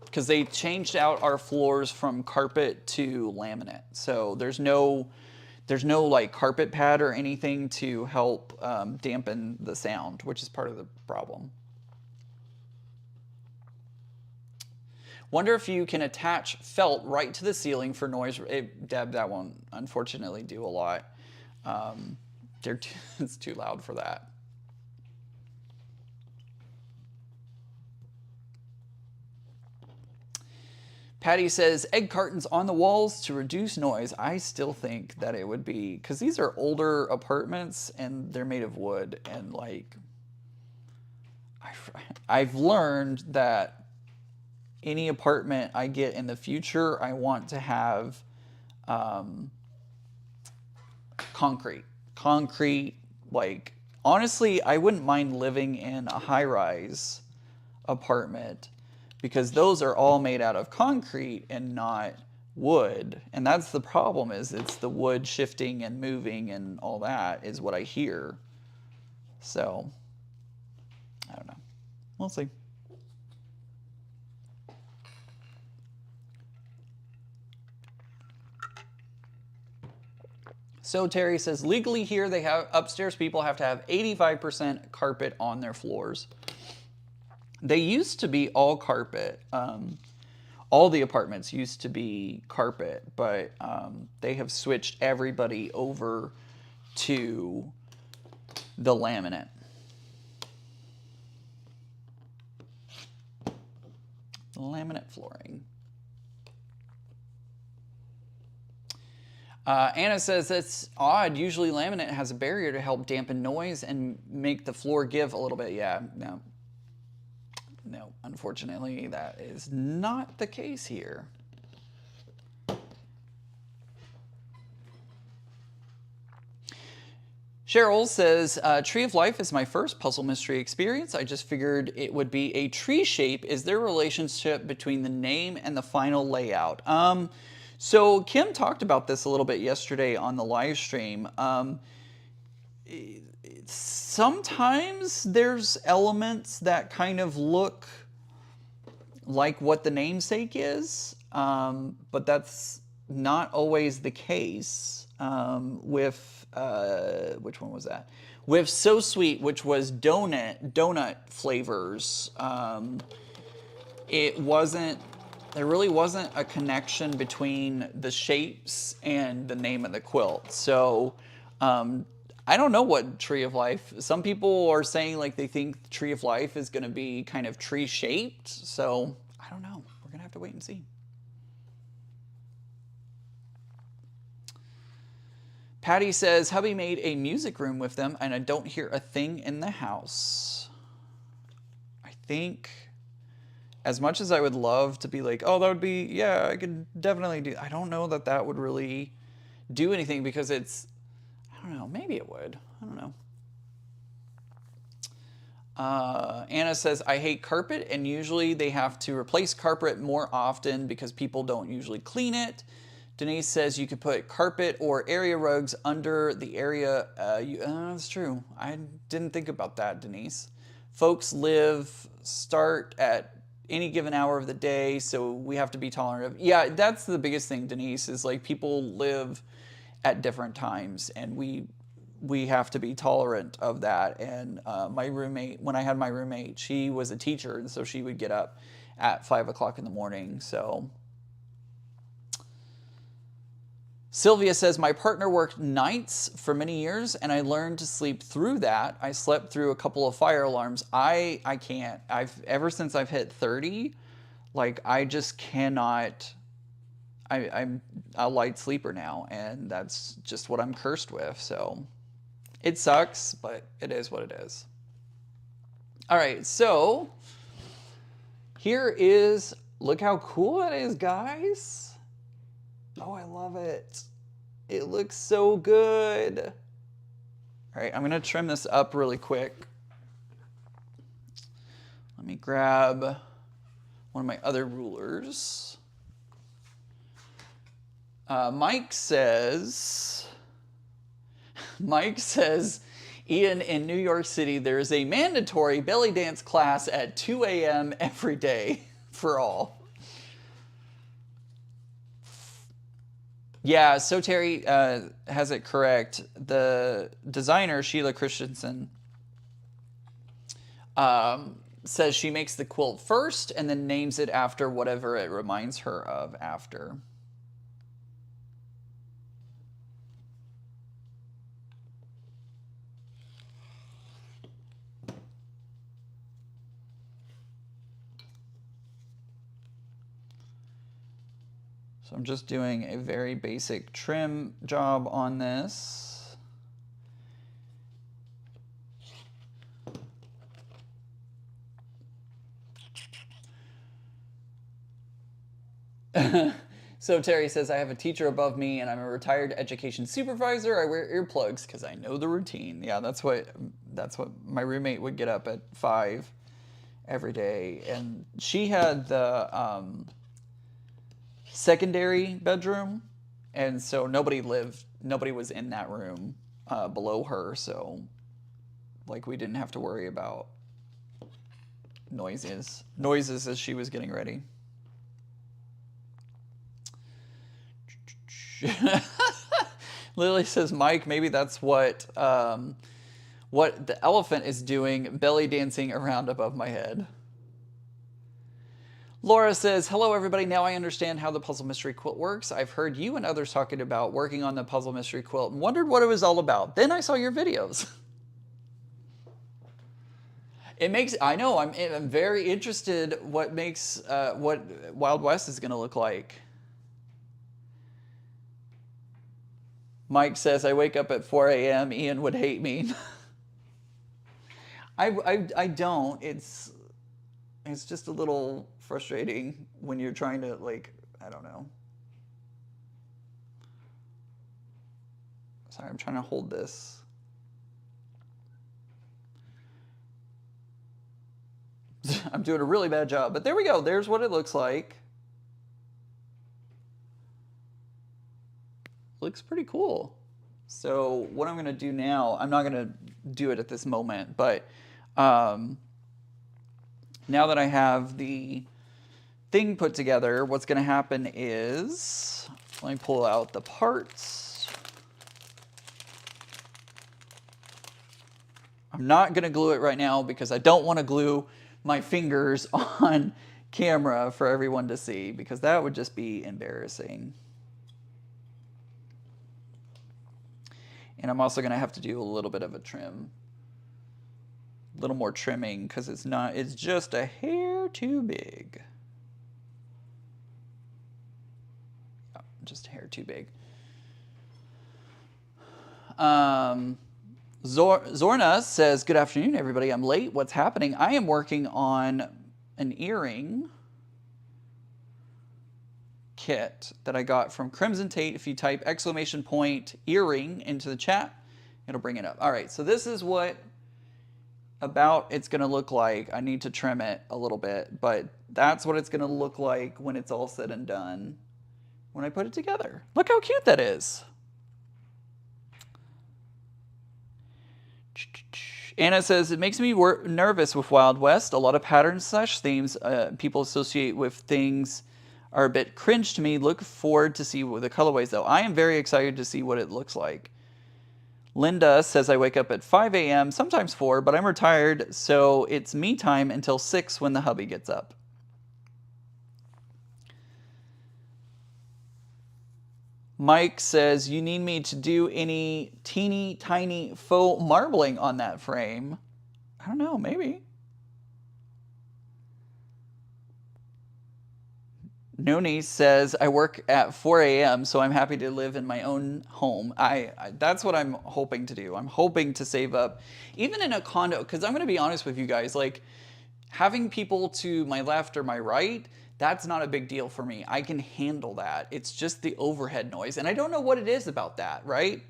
because they changed out our floors from carpet to laminate. So there's no like carpet pad or anything to help dampen the sound, which is part of the problem. Wonder if you can attach felt right to the ceiling for noise. Deb, that won't unfortunately do a lot. It's too loud for that. Patty says egg cartons on the walls to reduce noise. I still think that it would be, because these are older apartments and they're made of wood, and like I've learned that any apartment I get in the future, I want to have concrete. Concrete, like, honestly, I wouldn't mind living in a high-rise apartment because those are all made out of concrete and not wood. And that's the problem, is it's the wood shifting and moving and all that is what I hear. So, I don't know. We'll see. So Terry says, legally here, they have upstairs people have to have 85% carpet on their floors. They used to be all carpet. All the apartments used to be carpet, but they have switched everybody over to the laminate. Laminate flooring. Anna says that's odd. Usually laminate has a barrier to help dampen noise and make the floor give a little bit. Yeah, no. No, unfortunately, that is not the case here. Cheryl says, Tree of Life is my first puzzle mystery experience. I just figured it would be a tree shape. Is there a relationship between the name and the final layout? So Kim talked about this a little bit yesterday on the live stream. Sometimes there's elements that kind of look like what the namesake is, but that's not always the case with, which one was that? With So Sweet, which was donut flavors. There really wasn't a connection between the shapes and the name of the quilt. So I don't know what Tree of Life, some people are saying like they think the Tree of Life is going to be kind of tree shaped. So I don't know. We're going to have to wait and see. Patty says, hubby made a music room with them and I don't hear a thing in the house. I think as much as I would love to be like, oh, that would be, yeah, I could definitely do, I don't know that that would really do anything because it's, I don't know, maybe it would. I don't know. Anna says, I hate carpet and usually they have to replace carpet more often because people don't usually clean it. Denise says you could put carpet or area rugs under the area. That's true. I didn't think about that, Denise. Folks start at any given hour of the day, so we have to be tolerant of. Yeah, that's the biggest thing, Denise, is like people live at different times, and we have to be tolerant of that. And my roommate, when I had my roommate, she was a teacher, and so she would get up at 5 o'clock in the morning. So Sylvia says, my partner worked nights for many years and I learned to sleep through that. I slept through a couple of fire alarms. I can't. Ever since I've hit 30, like I just cannot. I'm a light sleeper now, and that's just what I'm cursed with. So it sucks, but it is what it is. All right, so here is, look how cool it is, guys. Oh, I love it. It looks so good. All right, I'm gonna trim this up really quick. Let me grab one of my other rulers. Mike says, Ian, in New York City, there is a mandatory belly dance class at 2 a.m. every day for all. Yeah, so Terry has it correct. The designer, Sheila Christensen, says she makes the quilt first and then names it after whatever it reminds her of after. So I'm just doing a very basic trim job on this. So Terry says, I have a teacher above me and I'm a retired education supervisor. I wear earplugs because I know the routine. Yeah, that's what my roommate would get up at 5 every day. And she had the secondary bedroom. And so nobody was in that room below her. So like we didn't have to worry about noises as she was getting ready. Lily says, Mike, maybe that's what the elephant is doing, belly dancing around above my head. Laura says, hello everybody, now I understand how the Puzzle Mystery Quilt works. I've heard you and others talking about working on the Puzzle Mystery Quilt and wondered what it was all about. Then I saw your videos. I know, I'm very interested what Wild West is going to look like. Mike says, I wake up at 4 a.m. Ian would hate me. I don't. It's just a little frustrating when you're trying to, like, I don't know. Sorry, I'm trying to hold this. I'm doing a really bad job, but there we go. There's what it looks like. Looks pretty cool. So what I'm going to do now, I'm not going to do it at this moment, but now that I have the thing put together, what's going to happen is, let me pull out the parts. I'm not going to glue it right now because I don't want to glue my fingers on camera for everyone to see because that would just be embarrassing. And I'm also going to have to do a little bit of a trim. A little more trimming because it's just a hair too big. Yeah, just a hair too big. Zorna says, good afternoon, everybody. I'm late. What's happening? I am working on an earring kit that I got from Crimson Tate. If you type !earring into the chat, it'll bring it up. All right, so this is what it's going to look like. I need to trim it a little bit, but that's what it's going to look like when it's all said and done, when I put it together. Look how cute that is. Anna says, it makes me nervous with Wild West. A lot of patterns / themes people associate with things are a bit cringe to me. Look forward to see the colorways, though. I am very excited to see what it looks like. Linda says, I wake up at 5 a.m., sometimes 4, but I'm retired, so it's me time until 6 when the hubby gets up. Mike says, you need me to do any teeny tiny faux marbling on that frame? I don't know, maybe. Noni says, I work at 4 a.m., so I'm happy to live in my own home. That's what I'm hoping to do. I'm hoping to save up, even in a condo, because I'm going to be honest with you guys, like, having people to my left or my right, that's not a big deal for me. I can handle that. It's just the overhead noise, and I don't know what it is about that, right?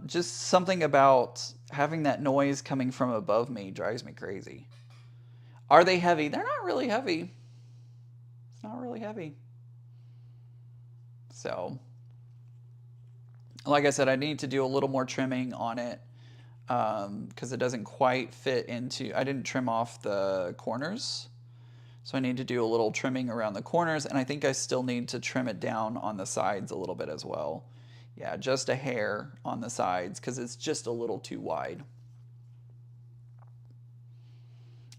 Just something about having that noise coming from above me drives me crazy. Are they heavy? They're not really heavy. It's not really heavy. So, like I said, I need to do a little more trimming on it because it doesn't quite fit into, I didn't trim off the corners. So I need to do a little trimming around the corners, and I think I still need to trim it down on the sides a little bit as well. Yeah, just a hair on the sides because it's just a little too wide.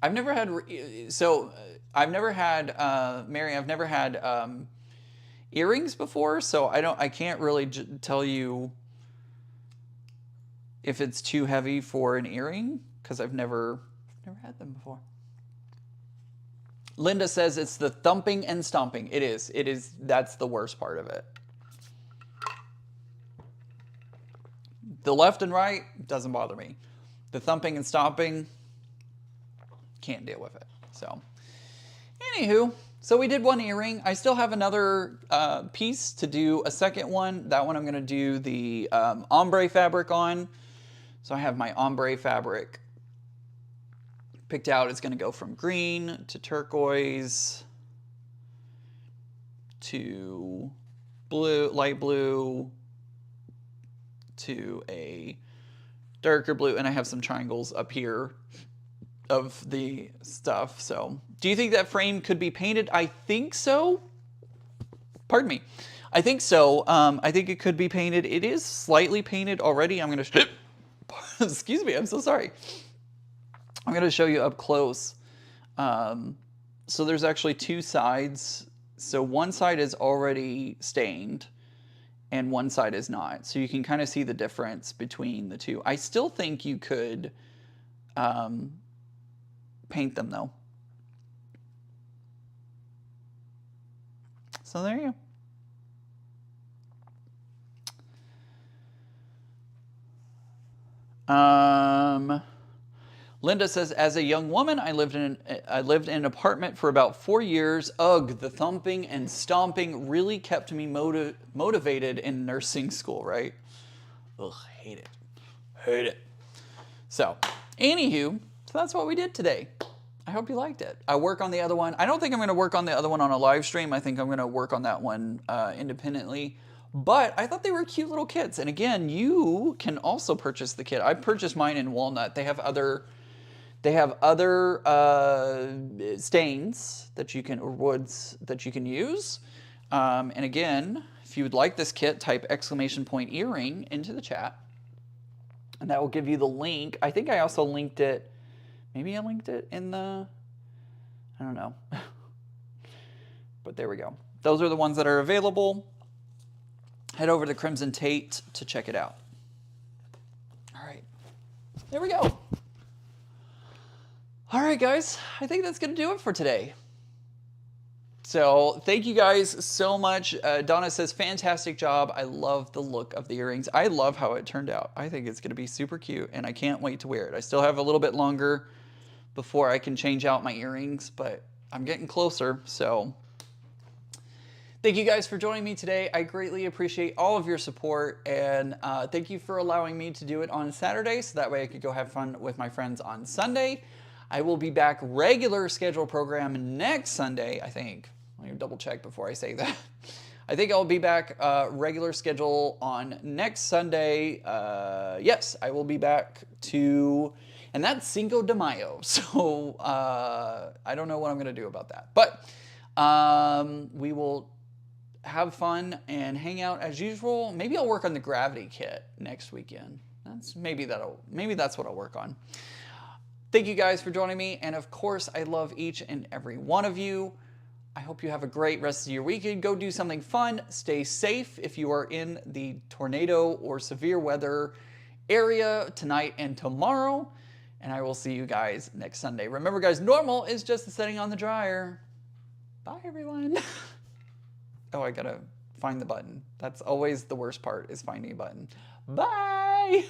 I've never had, Mary, I've never had earrings before, so I can't really tell you if it's too heavy for an earring because I've never had them before. Linda says it's the thumping and stomping. It is. It is. That's the worst part of it. The left and right doesn't bother me. The thumping and stomping, can't deal with it. So, anywho, so we did one earring. I still have another piece to do a second one. That one I'm going to do the ombre fabric on. So I have my ombre fabric picked out. It's going to go from green to turquoise to blue, light blue, to a darker blue, and I have some triangles up here of the stuff. So, do you think that frame could be painted? I think so. Pardon me. I think so. I think it could be painted. It is slightly painted already. I'm going to excuse me. I'm so sorry. I'm going to show you up close. So there's actually two sides. So one side is already stained and one side is not. So you can kind of see the difference between the two. I still think you could paint them though. So there you go. Linda says, as a young woman, I lived in an apartment for about 4 years. Ugh, the thumping and stomping really kept me motivated in nursing school, right? Ugh, hate it. Hate it. So, anywho, so that's what we did today. I hope you liked it. I work on the other one. I don't think I'm going to work on the other one on a live stream. I think I'm going to work on that one independently. But I thought they were cute little kits. And again, you can also purchase the kit. I purchased mine in walnut. They have other stains that you can, or woods that you can use. And again, if you would like this kit, type !earring into the chat. And that will give you the link. I think I also linked it. Maybe I linked it in the, I don't know. But there we go. Those are the ones that are available. Head over to Crimson Tate to check it out. All right. There we go. All right, guys. I think that's going to do it for today. So thank you guys so much. Donna says, fantastic job. I love the look of the earrings. I love how it turned out. I think it's going to be super cute, and I can't wait to wear it. I still have a little bit longer before I can change out my earrings, but I'm getting closer, so thank you guys for joining me today. I greatly appreciate all of your support, and thank you for allowing me to do it on Saturday, so that way I could go have fun with my friends on Sunday. I will be back regular schedule program next Sunday, I think. Let me double check before I say that. I think I'll be back regular schedule on next Sunday. Yes, I will be back to, and that's Cinco de Mayo. So I don't know what I'm going to do about that. But we will have fun and hang out as usual. Maybe I'll work on the gravity kit next weekend. Maybe that's what I'll work on. Thank you guys for joining me. And of course, I love each and every one of you. I hope you have a great rest of your weekend. Go do something fun. Stay safe if you are in the tornado or severe weather area tonight and tomorrow. And I will see you guys next Sunday. Remember, guys, normal is just the setting on the dryer. Bye, everyone. Oh, I gotta find the button. That's always the worst part, is finding a button. Bye.